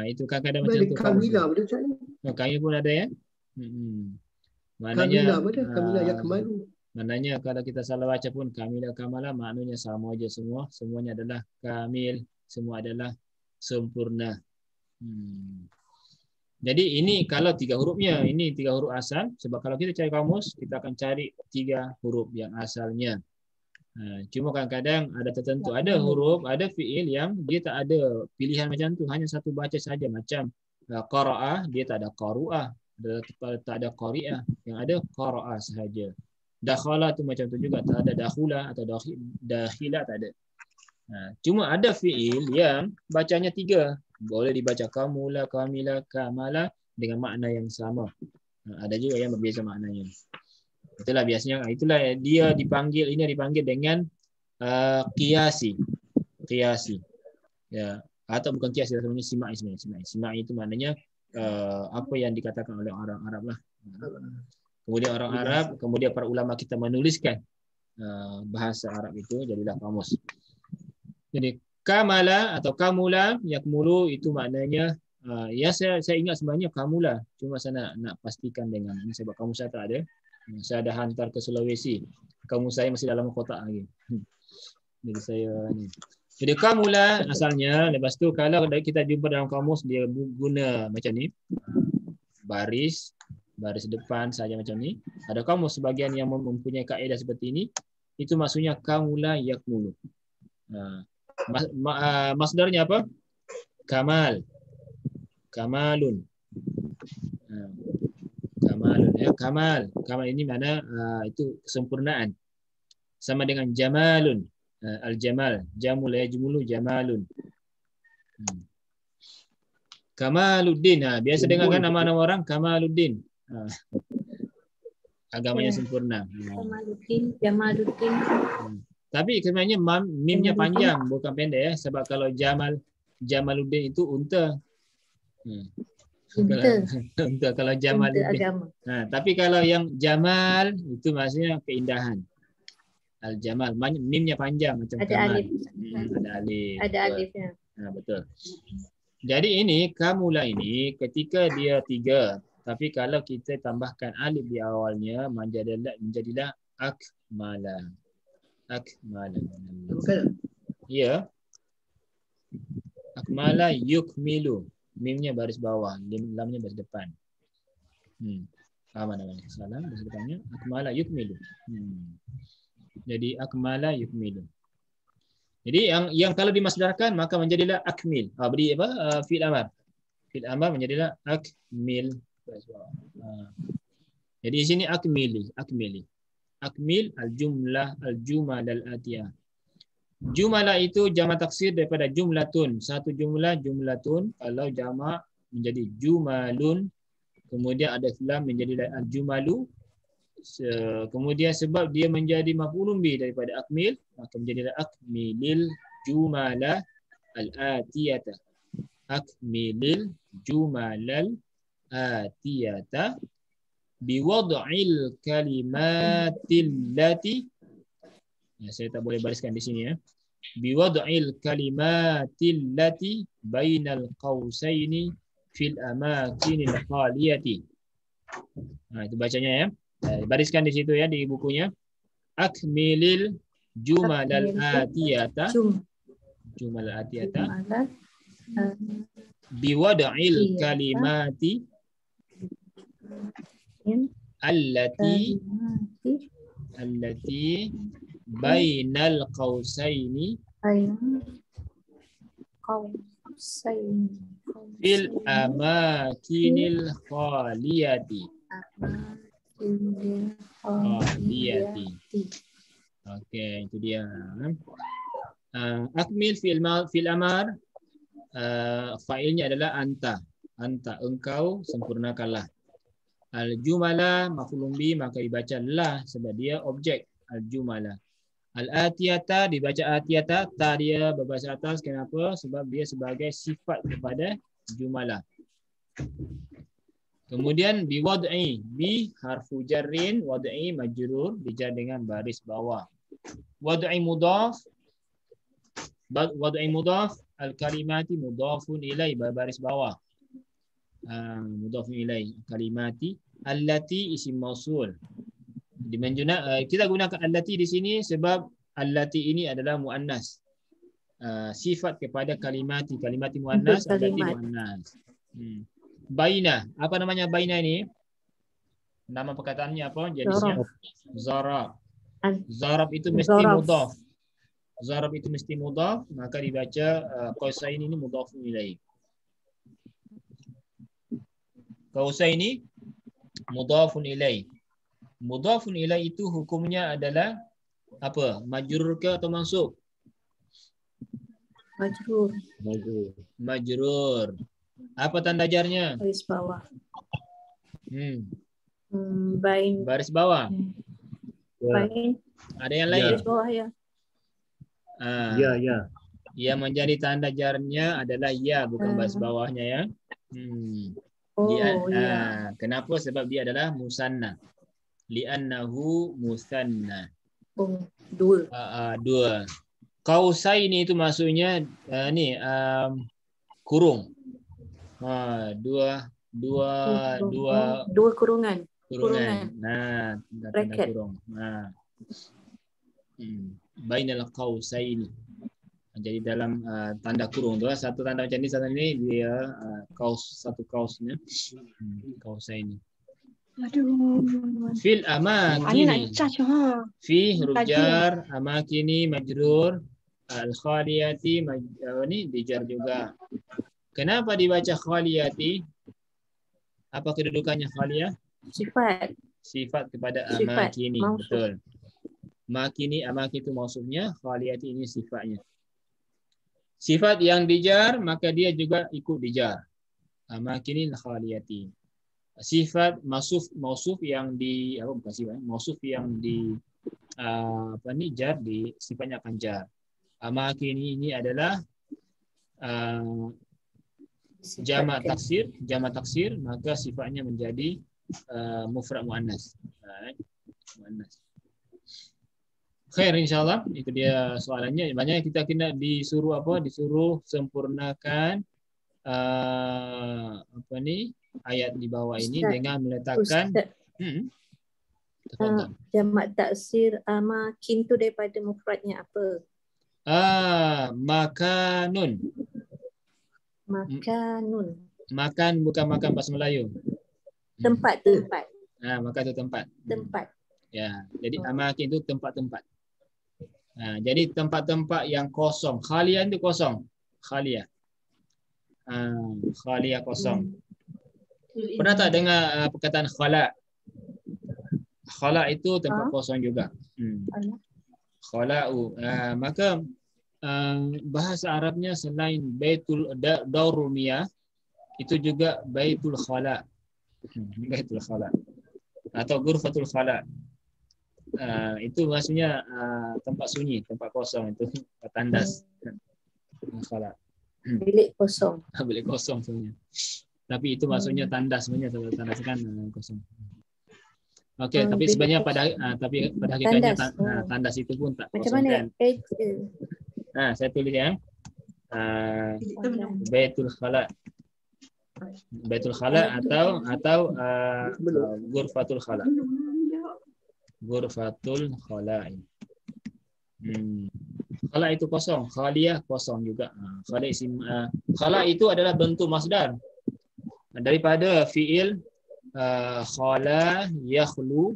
Itu kadang-kadang macam tu. Kamila betul tak ni? Kamila pun ada ya. Maknanya Kamila yakmalu. Maknanya kalau kita salah baca pun kamila kamala maknanya sama aja semua. Semuanya adalah kamil, semua adalah sempurna. Jadi ini kalau tiga hurufnya, ini tiga huruf asal. Sebab kalau kita cari kamus, kita akan cari tiga huruf yang asalnya. Cuma kadang-kadang ada tertentu, ada huruf, ada fiil yang dia tak ada pilihan macam tu, hanya satu baca saja. Macam qara'ah, dia tak ada qaru'ah, tak ada qari'ah, yang ada qara'ah sahaja. Dakhala tu macam tu juga, tak ada dakhula atau dakhila, tak ada. Cuma ada fiil yang bacanya tiga, boleh dibaca kamula, kamila, kamala dengan makna yang sama. Ada juga yang berbeza maknanya. Itulah biasanya, itulah dia dipanggil, ini dipanggil dengan qiyasi. Qiyasi. Ya, atau bukan qiyasi, namanya simai sebenarnya. Simai itu maknanya apa yang dikatakan oleh orang Arab lah. Kemudian orang Arab, kemudian para ulama kita menuliskan bahasa Arab itu jadilah kamus. Jadi kamala atau kamula, yakmulu itu maknanya ya saya ingat sebenarnya kamula, cuma saya nak pastikan dengan ini sebab kamus saya tak ada. Saya dah hantar ke Sulawesi. Kamus saya masih dalam kotak lagi. Jadi saya ni. Jadi kamula asalnya, lepas tu kalau kita jumpa dalam kamus dia guna macam ni. Baris depan saja macam ni. Ada kamus sebagian yang mempunyai kaedah seperti ini, itu maksudnya kamula yakmulu. Masdarnya apa? Kamal. Kamalun. Kamalun ya, kamal. Kamal ini mana itu kesempurnaan. Sama dengan jamalun. Al-jamal, jamul yajmulu jamalun. Kamaluddin. Biasa dengar kan nama-nama orang Kamaluddin. Agamanya sempurna. Jamaluddin, Jamaluddin. Tapi sebenarnya mimnya panjang, bukan pendek ya. Sebab kalau Jamaluddin itu unta. Unta kalau Jamaluddin. Tapi kalau yang Jamal itu maksudnya keindahan. Al-Jamal, mimnya panjang macam ada Kamal. alif. Ada alif. Ada alifnya. Betul. Jadi ini kamula ini ketika dia 3, tapi kalau kita tambahkan alif di awalnya menjadilah akmala. Akmala. Bukan? Ya. Akmala yukmilu. Mimnya baris bawah, lamnya baris depan. Apa namanya? Salah baris depannya. Akmala yukmilu. Jadi akmala yukmilu. Jadi yang kalau dimasdarkan maka menjadilah akmil. Beri apa? Fi'il amar. Fi'il amar menjadilah akmil. Jadi di sini akmili. Akmil al-jumlah al-jumal al-atiyah. Jumlah itu jamak taksir daripada jumlatun. Satu jumlah jumlatun. Kalau jamak menjadi jumalun. Kemudian ada lam menjadi al-jumalu. Kemudian sebab dia menjadi maf'ulun bih daripada akmil, maka menjadilah akmilil jumala al-atiyata. Akmilil jumalal atiyata biwad'il kalimatil lati. Saya tak boleh bariskan di sini ya. Biwad'il kalimatil lati bainal qausaini fil amakinil khaliyati. Itu bacanya ya. Bariskan di situ ya di bukunya. Akmilil jumalal atiyata. Jumal atiyata. Biwad'il kalimati allati bainal qausaini fil amakinil khaliyati. Okey, itu dia. Akmil fil amar, failnya adalah anta. Anta, engkau sempurnakanlah. Al-jumala maf'ulun bi, maka dibaca lah sebab dia objek al-jumala. Al-atiyata dibaca atiyata, ta dia berbaris atas. Kenapa? Sebab dia sebagai sifat kepada jumala. Kemudian biwad'i, bi harfu jarrin, wad'i majrur, dijar dengan baris bawah. Wad'i mudhaf, al-kalimati mudhafun ilai, baris bawah. Mudhafun ilai, kalimati, allati isim mausul. Kita gunakan allati di sini sebab allati ini adalah muannas. Sifat kepada kalimati muannas, allati muannas. Baina, apa namanya baina ini? Nama perkataannya apa? Jenisnya zarab. Zarab itu mesti mudhaf. Zarab itu mesti mudhaf, maka dibaca qausain ini mudhafun ilaih. Qausain ini mudhafun ilaih. Mudhafun ilaih itu hukumnya adalah apa? Majrur ke atau mansub? Majrur. Apa tanda jarnya? Baris bawah. Baris bawah. Bain. Ada yang lain? Baris bawah ya. Ya. Yang menjadi tanda jarnya adalah ya, bukan baris bawahnya ya. Oh, ya. Kenapa? Sebab dia adalah musanna. Li'annahu musanna. Oh, dua. Dua. Qausaini itu maksudnya kurung. Dua kurungan. Nah, tanda Bracket. kurung. Bainal qausaini. Jadi dalam tanda kurung tu, satu tanda macam ni, satu ni dia satu kausnya. Qausaini. Fil amakini. Fi huruf jar, amakini majrur, al-khaliyati ni dijar juga. Kenapa dibaca khaliyati? Apa kedudukannya khaliyah? Sifat kepada amakini. Betul. Makini, amaki itu maksudnya, khaliyati ini sifatnya. Sifat yang dijar, maka dia juga ikut dijar. Amakini khaliyati. Sifat mausuf yang di mausuf yang di jar, di sifatnya akan jar. Amakini ini adalah jamak taksir, maka sifatnya menjadi mufrad muannas. Muannas. Khair, insyaallah itu dia soalannya. Banyak kita kena disuruh sempurnakan ayat di bawah ini Ustaz, dengan meletakkan jamak taksir amakin tu daripada mufradnya apa? Makanun. Makan bukan makan bahasa Melayu. Tempat. Makan itu tempat. Ya, jadi amakin itu tempat-tempat. Jadi tempat-tempat yang kosong. Khaliyah itu kosong. Khaliyah kosong. Pernah tak dengar perkataan khala? Khala itu tempat kosong juga. Khala'u. Maka bahasa Arabnya selain baitul daurul miyah, itu juga baitul khala. Baitul khala atau ghurfatul khala. Itu maksudnya tempat sunyi, tempat kosong, itu tandas. Khala. Bilik kosong. Bilik kosong sebenarnya. Tapi itu maksudnya tandas sebenarnya, tandas kan kosong. Okey, tapi sebenarnya pada hakikatnya tandas itu pun tak kosong. Macam mana? Saya tulis ya. Baitul khala. Baitul khala atau ghurfatul khala. Ghurfatul khala. Khala itu kosong, khaliyah kosong juga. Khala itu adalah bentuk masdar daripada fiil khala yakhlu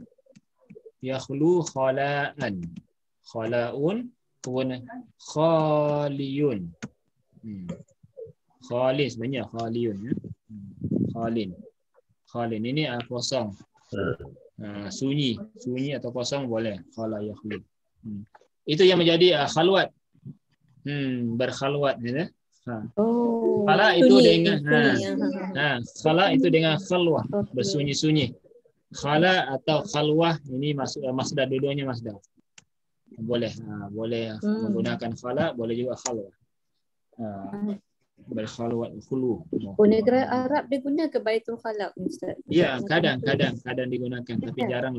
khala'an. Khala'un kemudian khaliyun. Khali sebenarnya khaliyun ya. Khalin ini kosong. Sunyi atau kosong boleh. Khala yakhlu. Itu yang menjadi khalwat. Berkhalwat ya. Khala itu dengan khala itu dengan khalwah, bersunyi-sunyi. Khala atau khalwah ini masuk masdar, dua-duanya masdar. Boleh menggunakan khala, boleh juga khalwah. Berkhalwat khulu. Negara Arab dia guna ke Baitul Khala, Ustaz? Ya, kadang digunakan, tapi jarang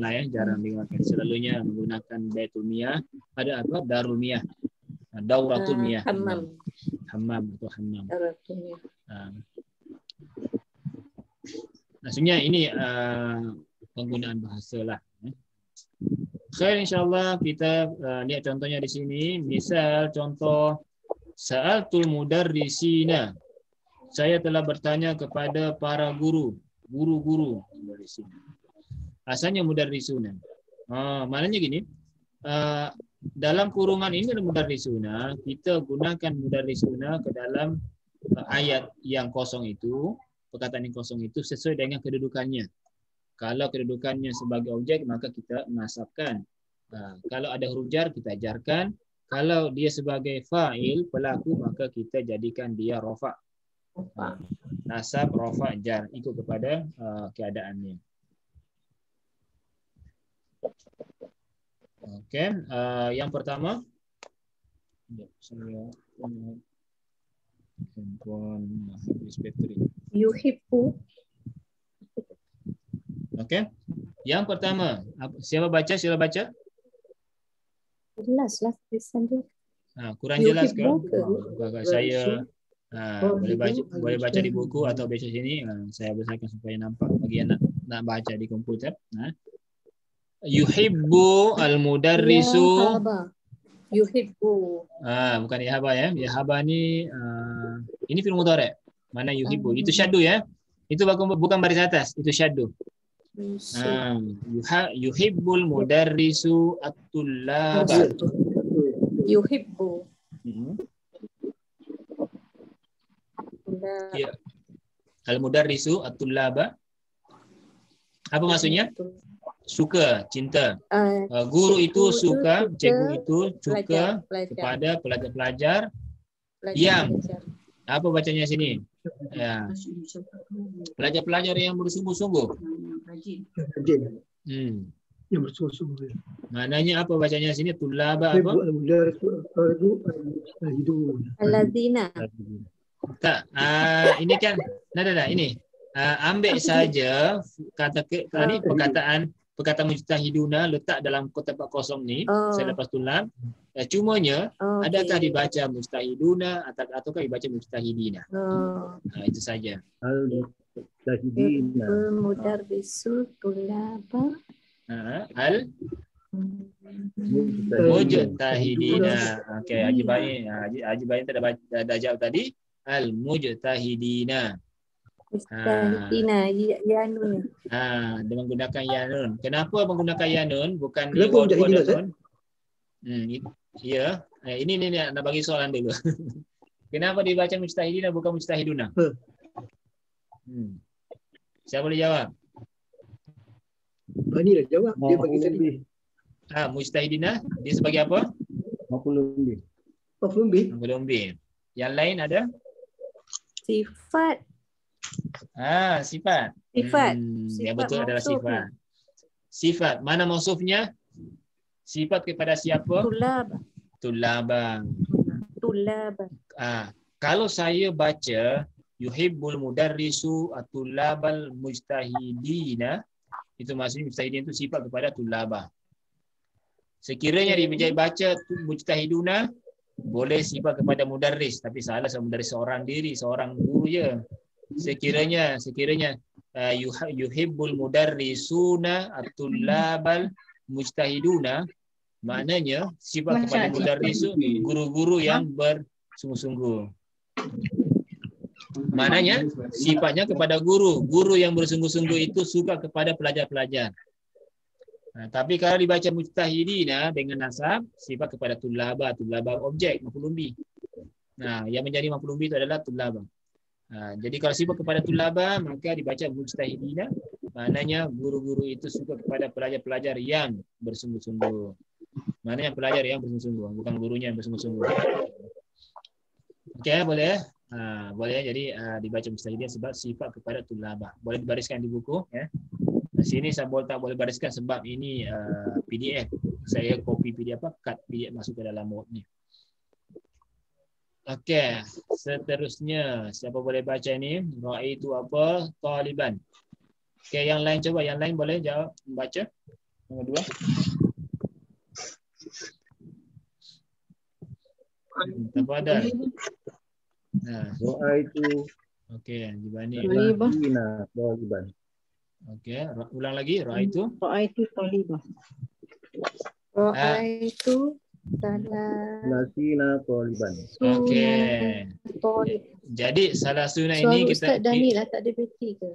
digunakan. Selalunya menggunakan Baitul Miyah, ada apa? Darul Miyah. Dauratul Miyah. Hammam atau hammam. Dauratul Miyah. Maksudnya ini penggunaan bahasa lah. Khair, insyaallah kita lihat contohnya di sini. Misal contoh Sa'altul mudarrisina. Saya telah bertanya kepada para guru-guru dari sini. Asalnya mudarrisuna. Maknanya gini, dalam kurungan ini mudarrisuna, kita gunakan mudarrisuna ke dalam ayat yang kosong itu, perkataan yang kosong itu sesuai dengan kedudukannya. Kalau kedudukannya sebagai objek, maka kita nasabkan. Kalau ada huruf jar, kita jarkan. Kalau dia sebagai fa'il, pelaku, maka kita jadikan dia rafa'. Nasab, rafa', jar. Ikut kepada keadaannya. Okey, yang pertama. Saya handphone habis bateri. Yuhibbu. Okey. Yang pertama, siapa baca? Sila baca. Jelas lah tulisan dia. Kurang jelas ke? Yuhibbu ke? Saya boleh baca di buku atau baca sini. Saya besarkan supaya nampak bagi yang nak baca di komputer. Yuhibbu al-mudarrisu. Yahaba. Yuhibbu. Bukan yahaba ya. Yahaba ni ini fi'il mudhari'. Mana yuhibbu? Itu syaddu ya. Itu bukan baris atas, itu syaddu. Yuhibbul mudarrisu at-tullaba. Yuhibbu. Ya. Al-mudarrisu at-tullaba. Apa maksudnya? Suka, cinta. Guru itu suka, cikgu itu suka kepada pelajar-pelajar yang apa bacanya sini? Ya. Pelajar-pelajar yang bersungguh-sungguh. Yang bersungguh-sungguh. Maknanya apa bacanya sini? Tulaba apa? Alladzina. Tak, ini kan ini. Ambil saja kata tadi perkataan mujtahiduna letak dalam tempat kosong ni selepas tulab. Cumanya adakah dibaca mujtahiduna ataukah dibaca mujtahidina? Itu saja. Al-mujtahidina. Al-mudarrisu tulaba. Al-mujtahidina. Okey, Haji Bayin dah jawab tadi. Al-mujtahidina. Mujtahidina, yanun. Dia menggunakan yanun. Kenapa menggunakan yanun? Bukan Kenapa mujtahidina, Ustaz? Ya. Ini nak bagi soalan dulu. Kenapa dibaca mujtahidina bukan mujtahiduna? Siapa boleh jawab? Bani dah jawab. Dia bagi tadi. Mujtahidina dia sebagai apa? Maf'ulun bih. Maf'ulun bih. Yang lain ada? Sifat. Sifat. Yang betul adalah sifat. Sifat. Mana mausufnya? Sifat kepada siapa? Tulaba. Kalau saya baca yuhibbul mudarrisu at-tullabal mujtahidina, itu maksudnya mujtahidin itu sifat kepada tulaba. Sekiranya dibaca mujtahiduna, boleh sifat kepada mudarris, tapi salah mudarris seorang diri, seorang guru je. Sekiranya yuhibbul mudarrisuna at-tullabal mujtahiduna, maknanya sifat kepada mudarris guru-guru yang bersungguh-sungguh. Maknanya sifatnya kepada guru yang bersungguh-sungguh itu suka kepada pelajar-pelajar. Tapi kalau dibaca mujtahidina dengan nasab, sifat kepada tulaba objek maf'ulun bih. Yang menjadi maf'ulun bih itu adalah tulaba. Jadi kalau sifat kepada tulaba maka dibaca mujtahidina, maknanya guru-guru itu suka kepada pelajar-pelajar yang bersungguh-sungguh. Maknanya pelajar yang bersungguh-sungguh, bukan gurunya yang bersungguh-sungguh. Okey, boleh? Boleh. Jadi dibaca mujtahidina sebab sifat kepada tulaba. Boleh dibariskan di buku ya. Sini saya tak boleh bariskan sebab ini PDF. Saya copy PDF cut PDF masuk ke dalam Word ni. Okey, seterusnya siapa boleh baca ni? Ra'aitu apa? Taliban. Okey, yang lain coba, yang lain boleh jawab baca. Nombor 2. Tafadhal. Ra'aitu. Okey, Jibani. Taliban. Okey, ulang lagi. Ra'aitu Talibah. Ra'aitu Salasina Taliban. Okey. Jadi salasuna ini kita Ustaz Dani lah tak ada bateri ke?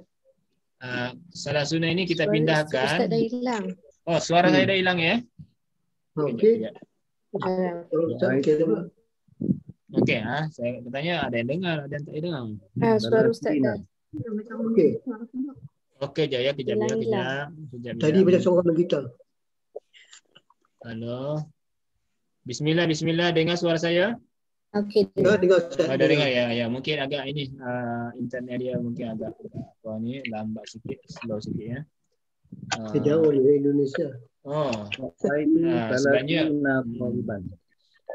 salasuna ini kita pindahkan. Ustaz dah hilang. Oh, suara saya dah hilang ya? Okey. Okey, saya bertanya ada yang dengar, ada yang tak dengar. Suara Ustaz dah. Okey. Okey, Jaya, kejap. Tadi macam seorang gitar. Halo. Bismillah, dengar suara saya? Okey. Dengar Ustaz. Ada dengar ya. Mungkin agak ini internet dia mungkin agak ni lambat sikit, slow sikit ya. Jauh dari Indonesia. Sebenarnya Taliban.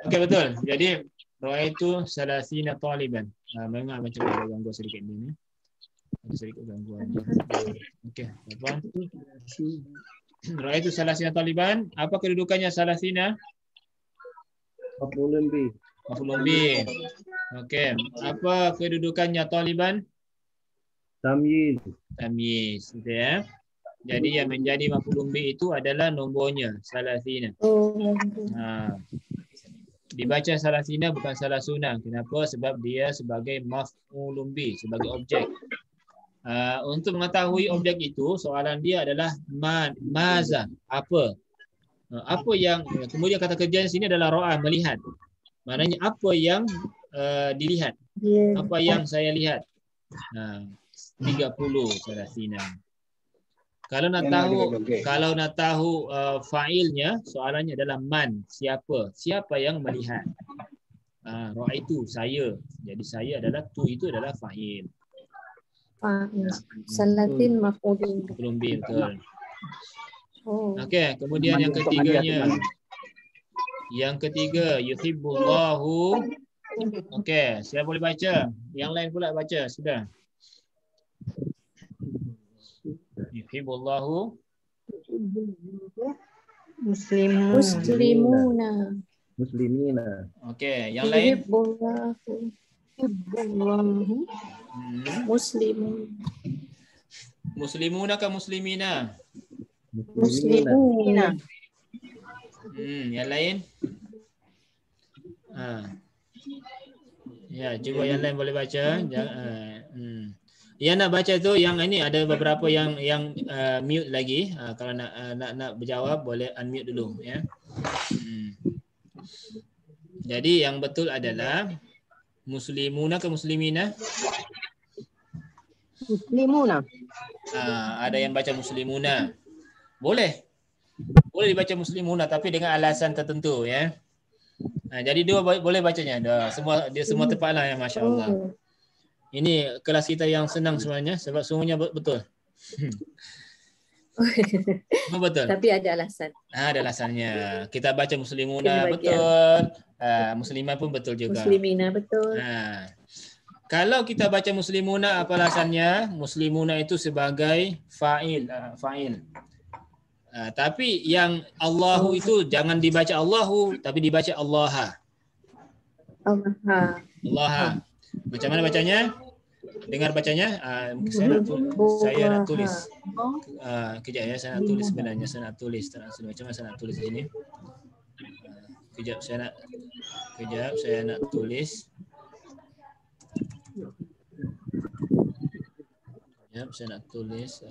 okey, betul. Jadi Ra'aitu salasina taliban. Memang macam ada gangguan sedikit ni. ada sedikit gangguan. Okey, apa? Ra'aitu salasina taliban. Apa kedudukannya salasina? Maf'ulun bih. Maf'ulun bih. Okey, apa kedudukannya taliban? Tamyiz. Tamyiz, gitu ya. Jadi yang menjadi maf'ulun bih itu adalah nombornya salasina. Dibaca salasina bukan salasuna. Kenapa? Sebab dia sebagai maf'ulun bih, sebagai objek. Untuk mengetahui objek itu, soalan dia adalah maza, apa? Apa yang kemudian kata kerja di sini adalah ro'ah, melihat. Maknanya apa yang dilihat? Apa yang saya lihat? 30 salasina. Kalau nak tahu fa'ilnya, soalannya adalah man, siapa? Siapa yang melihat? Ro'ah itu saya. Jadi saya adalah itu adalah fa'il. Salatin maf'ulun. Maf'ulun bih, betul. Okey, Untuk kemudian yang mandi, ketiganya. mandi. Yang ketiga, yuhibbullahu. Okey, siapa boleh baca? Yang lain pula baca, sudah. Yuhibbullahu Muslimuna. Muslimina. Okey, yang lain? Yuhibbullahu muslimun. Muslimuna ke muslimina? Muslimuna. Yang lain? Ya, cuba yang lain boleh baca. Yang nak baca tu, yang ini ada beberapa yang mute lagi. Kalau nak berjawab boleh unmute dulu, ya. Jadi yang betul adalah muslimuna ke muslimina? Muslimuna. Ada yang baca muslimuna. Boleh dibaca muslimuna tapi dengan alasan tertentu, ya. Jadi dua boleh bacanya. Dia semua tepatlah, ya, masya-Allah. Ini kelas kita yang senang sebenarnya sebab semuanya betul. Betul. Tapi ada alasan. Ada alasannya. Kita baca muslimuna betul. Muslimah pun betul juga. Muslimina betul. Kalau kita baca muslimuna, apa alasannya? Muslimuna itu sebagai fa'il. Tapi yang Allahu itu jangan dibaca Allahu, tapi dibaca Allaha. Allaha. Macam mana bacanya? Dengar bacanya. Saya nak tulis. Kejap ya, saya nak tulis sebenarnya. Saya nak tulis. Macam mana saya nak tulis di sini? Kejap saya nak tulis. Saya nak tulis.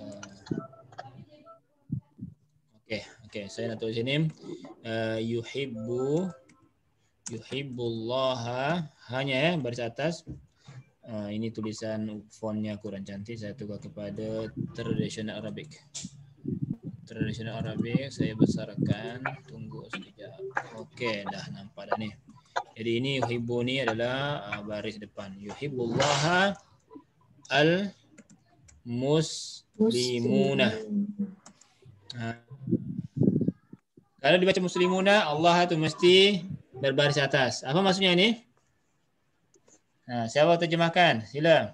Okey, saya nak tulis ini. Yuhibbullaha, hanya baris atas. Ini tulisan fontnya kurang cantik, saya tukar kepada traditional Arabic. Traditional Arabic saya besarkan. Tunggu sekejap. Okey, dah nampak dah ni. Jadi ini yuhibbu ni adalah baris depan. Yuhibbullaha al-muslimuna. Kalau dibaca muslimuna, Allah tu mesti berbaris atas. Apa maksudnya ini? Siapa terjemahkan? Sila.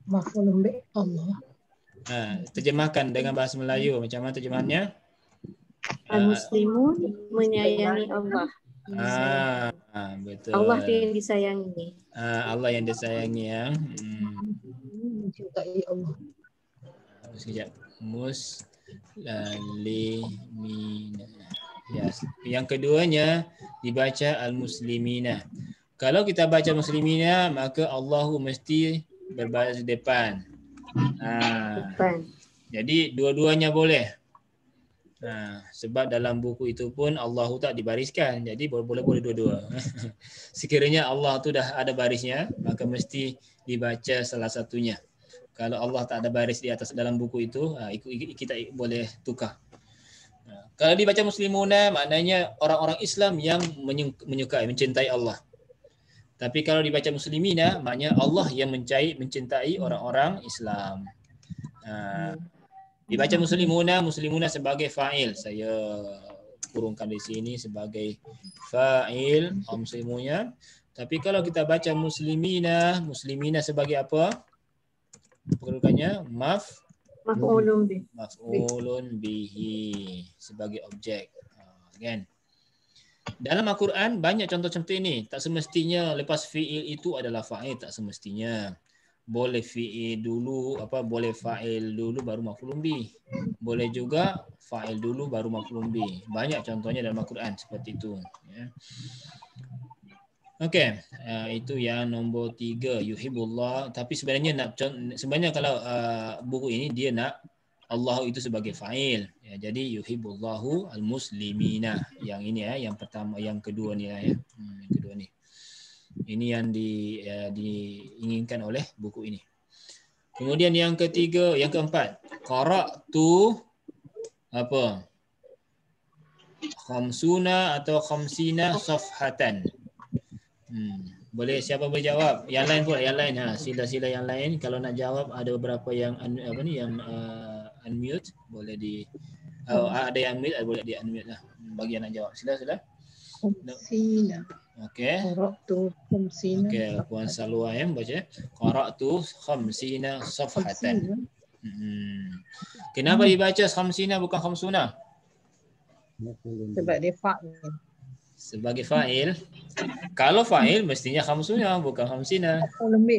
Maf'ulun bih Allah. Terjemahkan dengan bahasa Melayu. Macam mana terjemahannya? Al-muslimun menyayangi Allah. Betul. Allah yang disayangi. Allah yang disayangi, ya. Mencintai Allah. Sekejap. Muslimina. Yes. Yang keduanya dibaca al-muslimina. Kalau kita baca muslimina, maka Allahu mesti berbaris depan. Jadi dua-duanya boleh. Sebab dalam buku itu pun Allahu tak dibariskan. Jadi boleh dua-dua. Sekiranya Allah tu dah ada barisnya, maka mesti dibaca salah satunya. Kalau Allah tak ada baris di atas dalam buku itu, kita boleh tukar. Kalau dibaca muslimuna, maknanya orang-orang Islam yang menyukai, mencintai Allah. Tapi kalau dibaca muslimina, maknanya Allah yang mencintai orang-orang Islam. Dibaca muslimuna sebagai fa'il. Saya kurungkan di sini sebagai fa'il muslimunya. Tapi kalau kita baca muslimina, muslimina sebagai apa? Kedudukannya Maf'ulun bih. maf'ulun bihi sebagai objek. Kan? Dalam Al-Quran banyak contoh-contoh ini. Tak semestinya lepas fi'il itu adalah fa'il, tak semestinya. Boleh fi'il dulu, boleh fa'il dulu baru maf'ulun bih. Boleh juga fa'il dulu baru maf'ulun bih. Banyak contohnya dalam Al-Quran seperti itu. Ya. Okey, itu yang nombor 3, yuhibbullah. Tapi sebenarnya kalau buku ini dia nak Allah itu sebagai fa'il. Ya, jadi yuhibbullahu al-muslimina. Yang ini yang pertama, yang kedua ni ya. Yang kedua ni. Ini yang diinginkan oleh buku ini. Kemudian yang ketiga, yang keempat, qara'tu apa? Khamsuna atau khamsina safhatan. Boleh, siapa boleh jawab? Yang lain pula, yang lain. Sila-sila yang lain kalau nak jawab, ada beberapa yang unmute, boleh ada yang mute, boleh di unmute lah. Bagi yang nak jawab. Sila. Khamsina. Okey. Qara'tu khamsina. Okey, Puan Salwa baca. Qara'tu khamsina safhatan. Kenapa dibaca khamsina bukan khamsuna? Sebab dia fa'il. Sebagai fa'il. Kalau fa'il mestinya khamsuna bukan khamsina. Maf'ulun bih.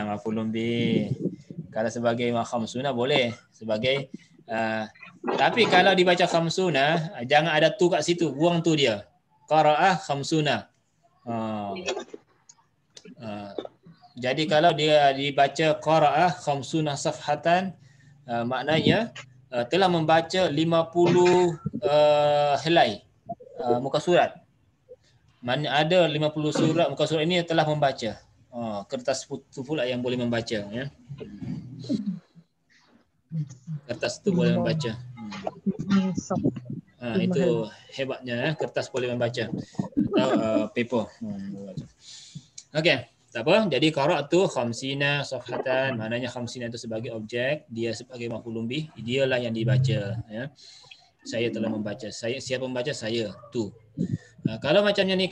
Maf'ulun bih. Kalau sebagai khamsuna boleh. Sebagai tapi kalau dibaca khamsuna, jangan ada tu kat situ, buang tu dia. Qara'ah khamsuna. Jadi kalau dia dibaca qara'ah khamsuna safhatan, maknanya telah membaca 50 helai muka surat. Mana ada 50 surat, muka surat ini telah membaca. Kertas itu pula yang boleh membaca. Ya. Kertas itu boleh membaca. Itu hebatnya, kertas boleh membaca. Atau paper. Okey, tak apa. Jadi qara'tu khamsina safhatan, maknanya khamsina itu sebagai objek, dia sebagai maf'ulun bih, dialah yang dibaca. Ya. Saya telah membaca. Siapa membaca? Saya. Tu. Kalau macamnya ni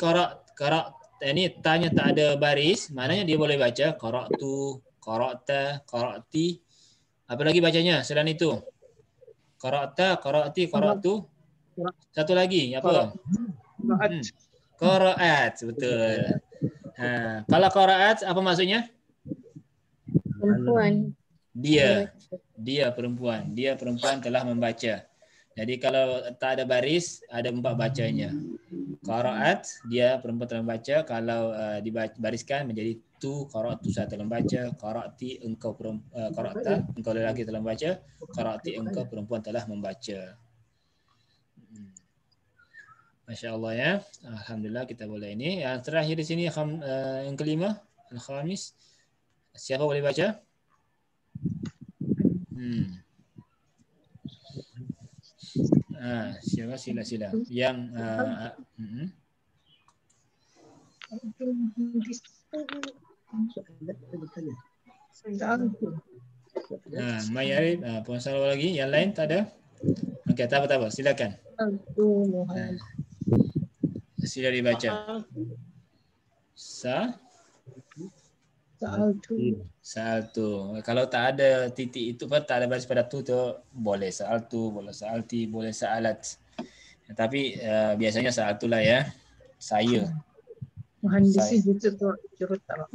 ini tanya tak ada baris, maknanya dia boleh baca qara'tu, qara'ta, qara'ti. Apa lagi bacanya selain itu? Qara'ta, qara'ti, qara'tu. Satu lagi apa? Qara'at, betul. Kalau qara'at apa maksudnya? Perempuan. Dia perempuan. Dia perempuan telah membaca. Jadi kalau tak ada baris, ada 4 bacanya. Qara'at, dia perempuan telah membaca. Kalau dibariskan menjadi tu, qara'tu, saya telah membaca. Qara'ti, engkau qara'ta, engkau lelaki telah membaca. Qara'ti, engkau perempuan telah membaca. Masya-Allah ya. Alhamdulillah kita boleh ini. Yang terakhir di sini yang kelima, al-khamis. Siapa boleh baca? Sila. Yang Mai Arif, Puan Salwa lagi. Yang lain tak ada? Okey, tak apa. Silakan. Sila dibaca. Sa'altu. Kalau tak ada titik itu, tak ada baris pada tu boleh sa'altu, boleh sa'alti, boleh sa'alat. Tapi biasanya sa'altu lah ya. Saya. Muhandisi juruterang.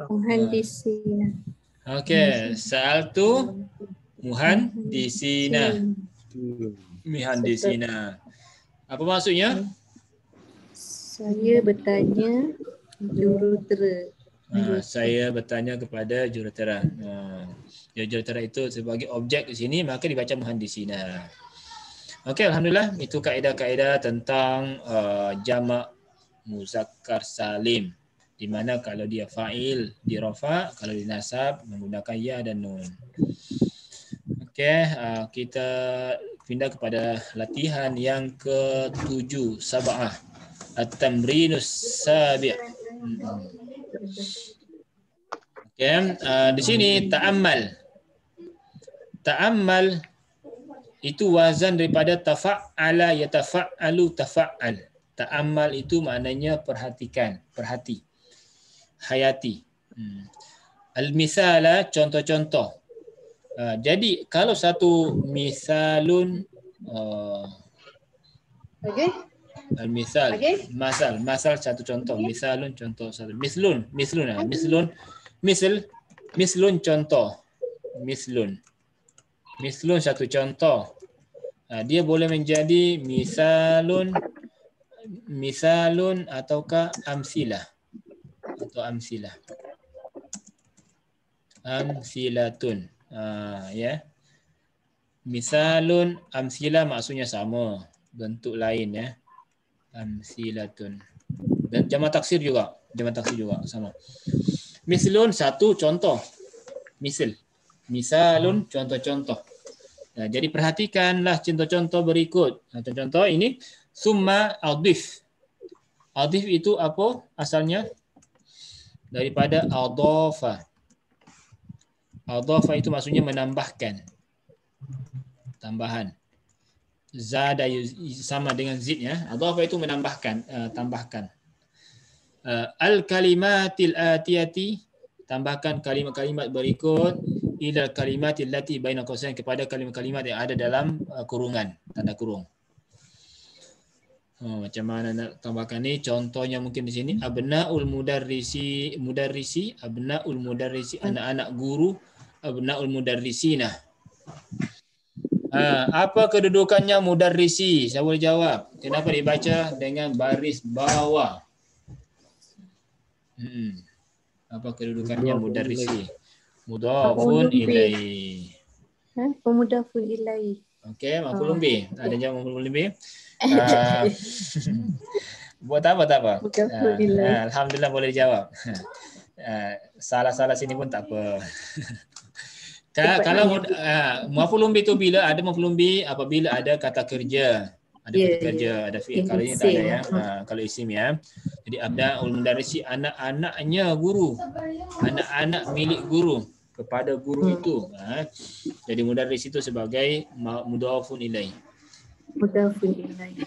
Muhandisina. Okey, sa'altu muhandisina. Muhandisina. Apa maksudnya? Saya bertanya jurutera. Saya bertanya kepada jurutera. Jurutera itu sebagai objek di sini, maka dibaca muhandisina. Okey, alhamdulillah itu kaedah-kaedah tentang jamak muzakkar salim, di mana kalau dia fa'il di rafa, kalau di nasab menggunakan ya dan nun. Okey, kita pindah kepada latihan yang ke-7, sab'ah. At-tamrinus sabi'. Okay. Di sini ta'ammal itu wazan daripada tafa'ala yatafa'alu tafa'al. Ta'ammal itu maknanya perhatikan, perhati. Hayati. Al-misala, contoh-contoh. Jadi kalau satu misalun Okey. al-misal, Okey. masal satu contoh, misalun contoh satu. Mislun contoh. Mislun satu contoh. Dia boleh menjadi misalun ataukah amsilah atau amsilah. Amsilatun. Ya. Misalun, amsilah maksudnya sama, bentuk lain ya. Amsilatun. Dan jamak taksir juga sama. Mislun satu contoh. Misalun contoh-contoh. Jadi perhatikanlah contoh-contoh berikut. Contoh-contoh ini summa adif. Adif itu apa asalnya? Daripada adafa. Adafa itu maksudnya menambahkan. Tambahan. Zada sama dengan zid ya. Adafa itu menambahkan, tambahkan. Al-kalimatil atiyati, tambahkan kalimat-kalimat berikut ila kalimatil lati baina qausain, kepada kalimat-kalimat yang ada dalam kurungan, tanda kurung. Macam mana nak tambahkan ni? Contohnya mungkin di sini abnaul mudarrisi, abnaul mudarrisi, anak-anak guru, abnaul mudarrisina. Apa kedudukannya mudarrisi? Saya boleh jawab. Kenapa dibaca dengan baris bawah? Apa kedudukannya mudarrisi? Mudhafun ilaihi. Mudhafun ilaihi. Okey, maf'ulun bih. Ada jawab maf'ulun bih? Buat apa tak apa. Alhamdulillah boleh jawab. Salah-salah sini pun tak apa. Kalau maf'ulun bih itu bila ada maf'ulun bih apabila ada kata kerja. Ada kata kerja, ada fi'il. Kalau ini tak ada ya. Kalau isim ya. Jadi abda'ul mudarrisi, anak-anaknya guru. Anak-anak milik guru, kepada guru itu. Jadi mudarris itu sebagai mudhafun ilaih. Mudhafun ilaih.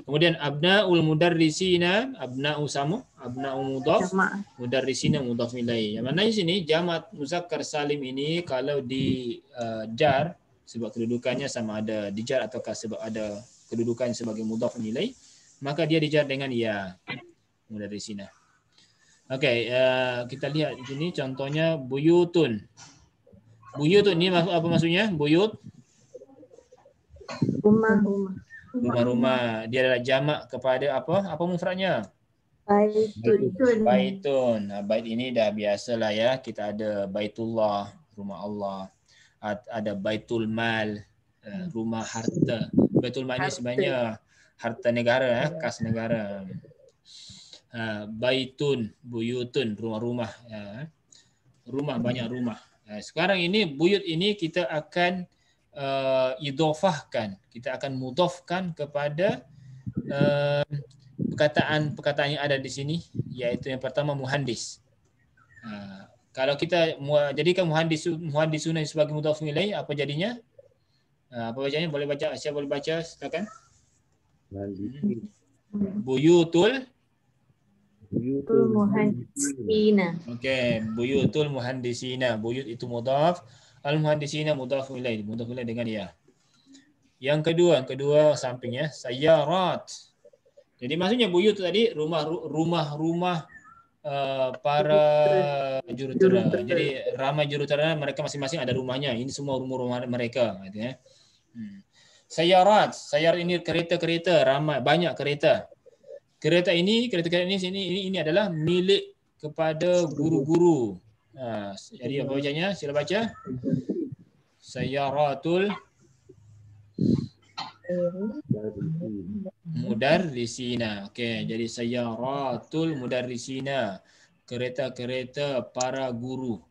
Kemudian abnaul mudarrisina, abna'u sama, abna'u mudhaf, mudarrisina mudhaf ilaih. Yang mana di sini jamak muzakkar salim ini kalau di jar, sebab kedudukannya sama ada di jar ataukah sebab ada kedudukan sebagai mudhaf ilaih, maka dia dijar dengan ya, mudarrisina. Okey, kita lihat di sini contohnya buyutun. Buyutun ni apa maksudnya? Buyut? Rumah-rumah. Dia adalah jamak kepada apa? Apa mufradnya? Baitun. Baitun. Bait ini dah biasalah ya. Kita ada Baitullah, rumah Allah. Ada Baitul Mal, rumah harta. Baitul Mal ini sebenarnya harta negara, kas negara. Baitun, buyutun, rumah-rumah. Rumah, banyak rumah. Sekarang ini buyut ini kita akan idhofahkan, kita akan mudhafkan kepada perkataan yang ada di sini, iaitu yang pertama muhandis. Kalau kita jadikan muhandisuna sebagai mudhaf ilaih, apa jadinya? Apa bacanya? Boleh baca? Siapa boleh baca? Silakan. Buyutul muhandisina. Okey, buyutul muhandisina. Buyut itu mudhaf, al muhandisina mudhaf ilaih, mudhaf ilaih dengan ya. Yang kedua sampingnya sayyarat. Jadi maksudnya buyut tadi rumah para jurutera. Jadi ramai jurutera, mereka masing-masing ada rumahnya. Ini semua rumah mereka gitu ya. Sayyarat ini kereta-kereta, ramai banyak kereta. Kereta ini adalah milik kepada guru-guru. Jadi apa bacanya? Sila baca. Sayyaratul mudarrisina. Okey, jadi sayyaratul mudarrisina. Kereta-kereta para guru.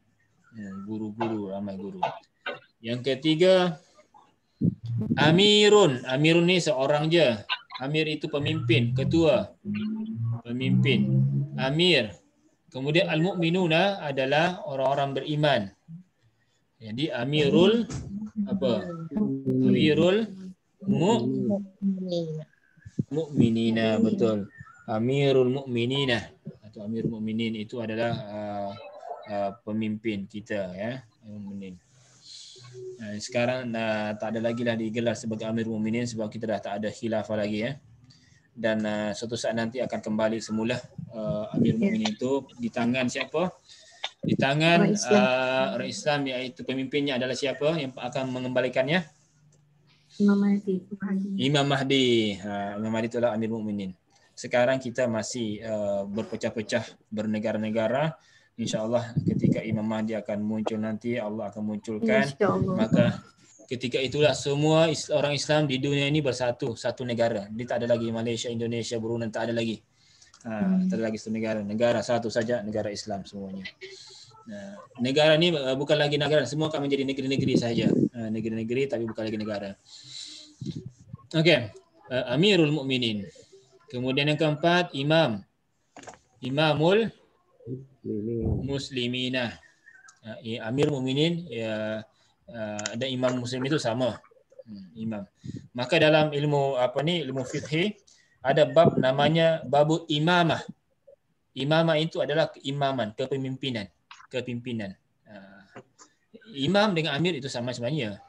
Guru-guru, ramai guru. Yang ketiga, amirun. Amirun ni seorang je. Amir itu pemimpin, ketua, pemimpin. Amir. Kemudian al-mu'minuna adalah orang-orang beriman. Jadi amirul apa? Amirul Mu'minina, betul. Amirul Mu'minina atau Amirul Mu'minin itu adalah pemimpin kita, ya. Mu'minin. Sekarang tak ada lagi lah digelar sebagai Amirul Mu'minin sebab kita dah tak ada khilafah lagi, ya. Dan suatu saat nanti akan kembali semula Amirul Mu'minin itu di tangan siapa? Di tangan orang Islam, iaitu pemimpinnya adalah siapa yang akan mengembalikannya? Imam Mahdi. Imam Mahdi. Imam Mahdi itulah Amirul Mu'minin. Sekarang kita masih berpecah-pecah bernegara-negara. InsyaAllah ketika Imam Mahdi akan muncul nanti, Allah akan munculkan. Maka ketika itulah semua orang Islam di dunia ini bersatu, satu negara. Dia tak ada lagi Malaysia, Indonesia, Brunei, tak ada lagi. Tak ada lagi satu negara. Negara satu saja, negara Islam semuanya. Negara ni bukan lagi negara, semua akan menjadi negeri-negeri saja. Negeri-negeri tapi bukan lagi negara. Okey, Amirul Mukminin. Kemudian yang keempat, Imamul Muslimina. Amir Mukminin dan Imam Muslim itu sama. Imam. Maka dalam ilmu ilmu fiqh ada bab namanya babul imamah. Imamah itu adalah keimaman, kepemimpinan. Imam dengan amir itu sama sebenarnya.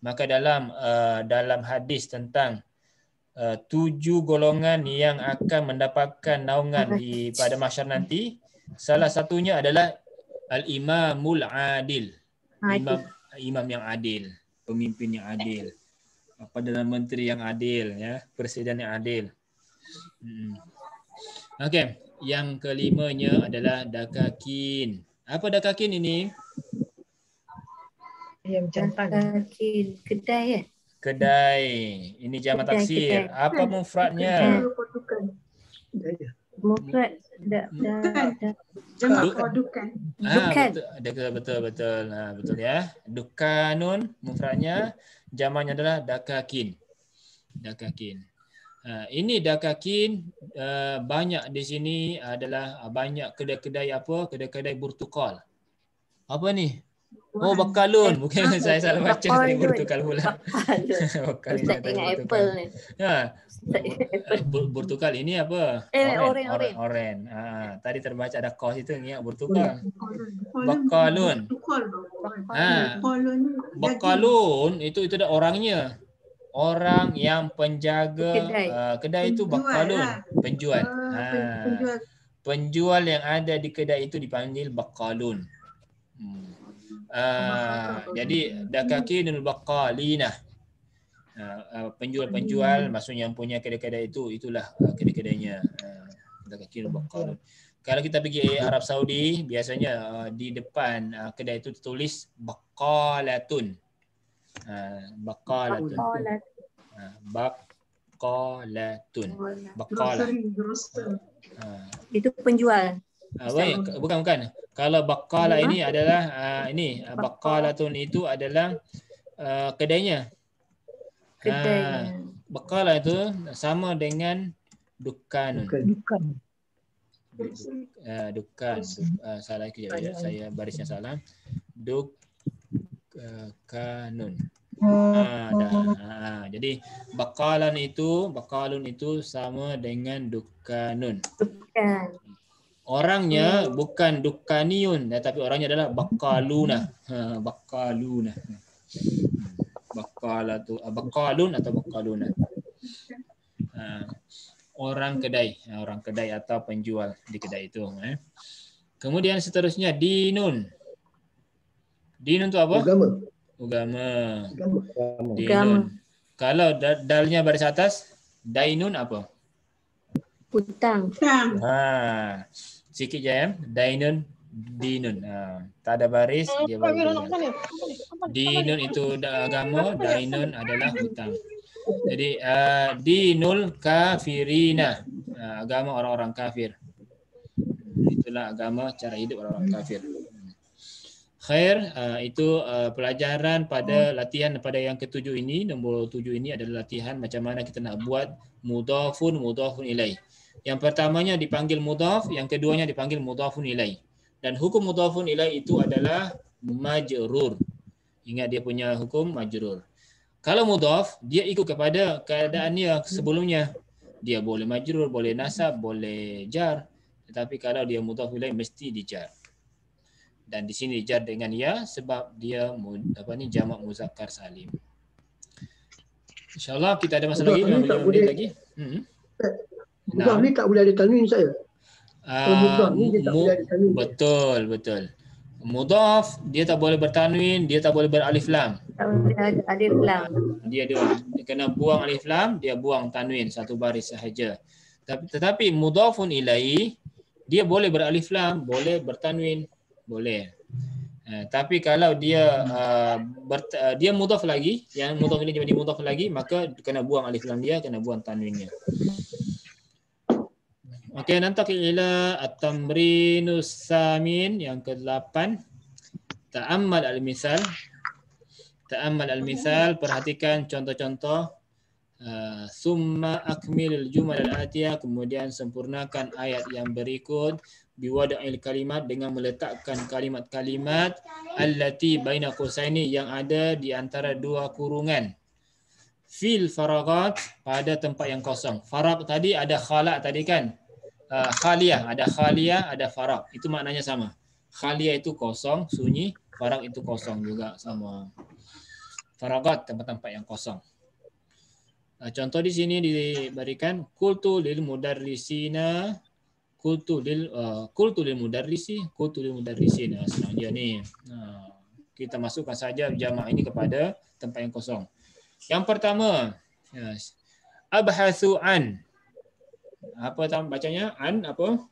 Maka dalam hadis tentang 7 golongan yang akan mendapatkan naungan pada mahsyar nanti, salah satunya adalah al-imamul adil. Imam yang adil, pemimpin yang adil. Perdana menteri yang adil, ya, presiden yang adil. Okey, yang kelimanya adalah dakakin. Apa dakakin ini? Ayam jantan. Dakakin, kedai ya? Kedai. Ini jamak taksir. Apa mufradnya? Mufrad Dukan. Betul. Betul ya. Dukanun mufradnya, jamaknya adalah dakakin. Ini dakakin banyak di sini adalah banyak kedai-kedai apa? Kedai-kedai burtukal. Apa ni? Oh, bakalun. Mungkin saya salah baca tadi burtukal pula. Bakalun. Tak ingat apple ni. Burtukal ini apa? Oren. Tadi terbaca ada kos itu, ingat burtukal. Bakalun. Bakalun itu ada orangnya. Orang yang penjaga kedai itu bakalun, penjual. Penjual yang ada di kedai itu dipanggil bakalun. Jadi dakakinul baqalina. Penjual-penjual maksudnya yang punya kedai-kedai itulah kedai-kedainya. Dakakinul baqalun. Kalau kita pergi Arab Saudi, biasanya di depan kedai itu tertulis baqalatun. Baqalatun. Itu penjual. Bukan. Kalau baqala ini adalah baqalatun itu adalah kedainya. Baqala itu sama dengan dukan. Dukan. Salah kejap ya. Saya barisnya salah. Dukanun. Jadi baqalun itu sama dengan dukanun. Orangnya bukan dukaniun, tetapi orangnya adalah baqaluna. Baqaluna. Baqalun atau baqaluna. Orang kedai atau penjual di kedai itu. Kemudian seterusnya dinun. Dinun itu apa? Agama. Dinun. Kalau dalnya baris atas, dainun apa? Hutang. Sikit je ya. Dinun. Tak ada baris, dia baru. Dinun itu agama, dainun adalah hutang. Jadi dinul kafirina, agama orang-orang kafir. Itulah agama, cara hidup orang-orang kafir. Khair, itu pelajaran pada latihan pada yang ketujuh ini. Nombor 7 ini adalah latihan macam mana kita nak buat mudhafun ilaih. Yang pertamanya dipanggil mudhaf, yang keduanya dipanggil mudhafun ilaih. Dan hukum mudhafun ilaih itu adalah majrur. Ingat dia punya hukum majrur. Kalau mudhaf, dia ikut kepada keadaan dia sebelumnya. Dia boleh majrur, boleh nasab, boleh jar. Tetapi kalau dia mudhaf ilaih mesti dijar. Dan di sini dijar dengan ya sebab dia jamak muzakkar salim. InsyaAllah kita ada masa lagi 5 minit lagi. Mudhaf ni tak boleh ada tanwin saya. Mudhaf ni dia tak boleh ada tanwin. Betul. Mudhaf dia tak boleh bertanwin, dia tak boleh beralif lam. Tak boleh ada alif lam. Dia kena buang alif lam, dia buang tanwin satu baris sahaja. Tetapi mudhafun ilaih dia boleh beralif lam, boleh bertanwin, boleh. Tapi kalau dia dia mudhaf lagi, yang mudhaf ini jadi mudhaf lagi, maka kena buang alif lam dia, kena buang tanwinnya. Okey, nantaqil ila at-tamrinus samin yang ke-8. Ta'ammal al-misal. Ta'ammal al-misal, perhatikan contoh-contoh. Summa akmilil jumal al-atiyah, kemudian sempurnakan ayat yang berikut biwada'il kalimat dengan meletakkan kalimat-kalimat allati baina qausaini yang ada di antara dua kurungan. Fil faragat, pada tempat yang kosong. Farag tadi ada khala tadi kan? Khaliyah, ada farag. Itu maknanya sama. Khaliyah itu kosong, sunyi. Farag itu kosong juga, sama. Faragat, tempat-tempat yang kosong. Contoh di sini diberikan qultu lil mudarrisina, qultu lil mudarrisin. Senang dia ni. Kita masukkan saja jamak ini kepada tempat yang kosong. Yang pertama, abhasu an. Apa bacanya? An apa?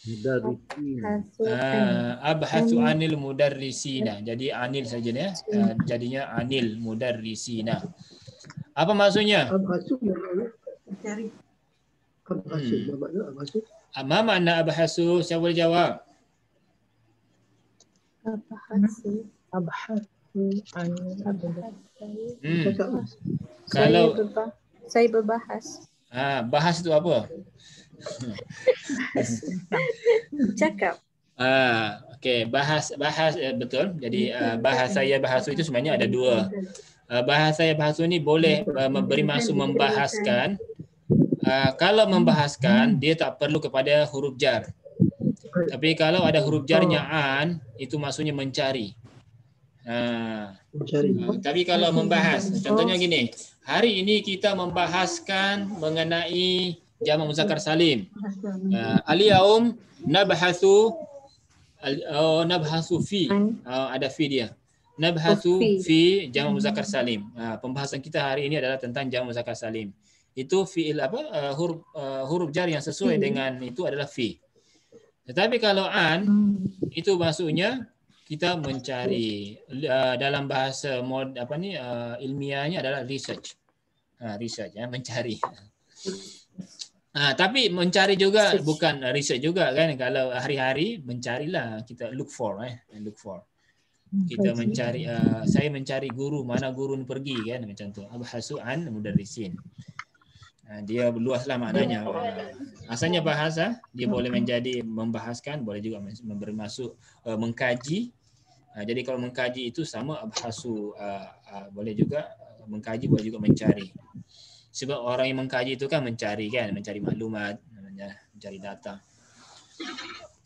Mudarrisin. Abhasu anil mudarrisina. Jadi anil saja ya. Jadinya anil mudarrisina. Apa maksudnya? Abhasu mencari. Abhasu. Apa makna abhasu? Siapa boleh jawab? Abhasu an Kalau Saya berbahas. bahas itu apa? Cakap. Okey, bahas betul. Jadi bahasa ya bahasu itu sebenarnya ada dua. Bahasa ya bahasu ni boleh memberi maksud membahaskan. Kalau membahaskan dia tak perlu kepada huruf jar. Tapi kalau ada huruf jarnya an, itu maksudnya mencari. Tapi kalau membahas, contohnya gini. Hari ini kita membahaskan mengenai jamak muzakkar salim. Al-yaum nabhasu fi. Ada fi dia. Nabhasu fi jamak muzakkar salim. Pembahasan kita hari ini adalah tentang jamak muzakkar salim. Itu fi'il apa? Huruf jar yang sesuai dengan itu adalah fi. Tetapi kalau an itu maksudnya kita mencari, dalam bahasa ilmiahnya adalah research. Research ya, mencari. Tapi mencari juga bukan research juga kan. Kalau hari-hari mencarilah, kita look for. Kita mencari, saya mencari guru, mana guru ni pergi kan, macam tu. Abhasu an mudarrisin. Dia luaslah maknanya. Asalnya bahasa, dia boleh menjadi membahaskan, boleh juga memberi masuk mengkaji. Jadi kalau mengkaji itu sama abhasu, boleh juga mengkaji, boleh juga mencari. Sebab orang yang mengkaji itu kan mencari maklumat, mencari data.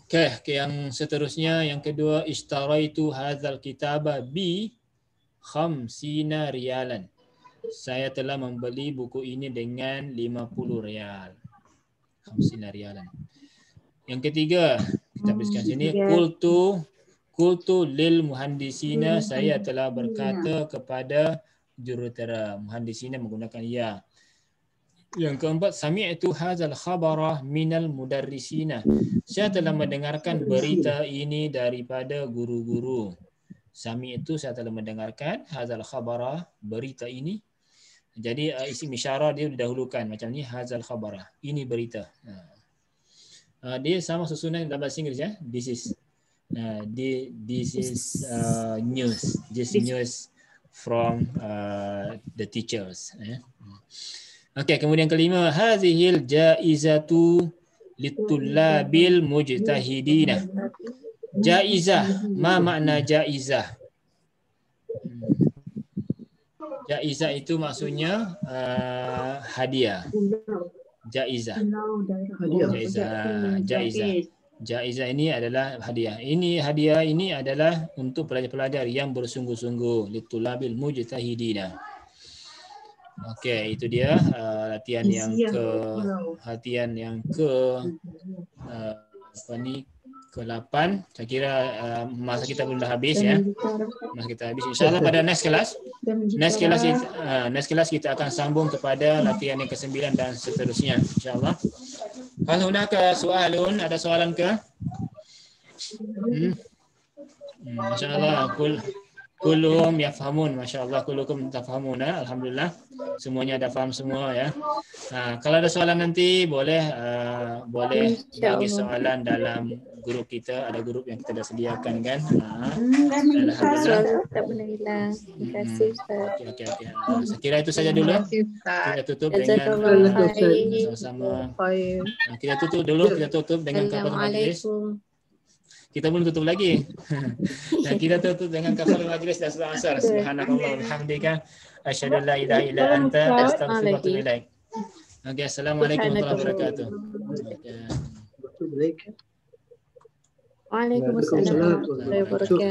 Okey, yang seterusnya yang kedua, ishtaraitu hadzal kitaba bi 50 rialan. Saya telah membeli buku ini dengan 50 rial. 50 rialan. Yang ketiga, kita tuliskan sini, qultu lil muhandisina, saya telah berkata kepada jurutera. Muhandisina menggunakan ya. Yang keempat, sami'tu hadzal khabara minal mudarrisina. Saya telah mendengarkan berita ini daripada guru-guru. Sami'tu, saya telah mendengarkan, hadzal khabara, berita ini. Jadi isim isyarah dia didahulukan macam ni, hadzal khabara, ini berita. Dia sama susunan dalam bahasa Inggeris ya. This is news. This news from the teachers. Okey, kemudian kelima, hazihil jaizatu litullabil mujtahidina. Jaizah, ma makna jaizah? Jaizah itu maksudnya hadiah. Jaizah. Jaizah ini adalah hadiah. Ini hadiah ini adalah untuk pelajar-pelajar yang bersungguh-sungguh, litulabil mujtahidina. Okey, itu dia latihan yang ke-8. Saya kira masa kita belum dah habis ya. Masa kita habis. InsyaAllah pada next kelas kita akan sambung kepada latihan yang ke-9 dan seterusnya. InsyaAllah. Hal hunaka soalun? Ada soalan ke? InsyaAllah. Kulluhum yafhamun, masya-Allah, kullukum tafhamuna, alhamdulillah. Semuanya ada faham semua ya. Kalau ada soalan nanti boleh bagi soalan dalam grup kita, ada grup yang kita dah sediakan kan. Soalan tak pernah hilang. Terima kasih Ustaz. Okey. Saya kira itu saja dulu. Kita tutup dengan sama-sama. Kita tutup dengan kafarat majlis. Kita belum tutup lagi. Dan kita tutup dengan kafarat majlis dan surah Asar. Subhanakallah walhamdulillah. Asyhadu an la ilaha illa anta astaghfiruka wa atubu ilaik. Okey, assalamualaikum warahmatullahi wabarakatuh. Waalaikumsalam warahmatullahi wabarakatuh.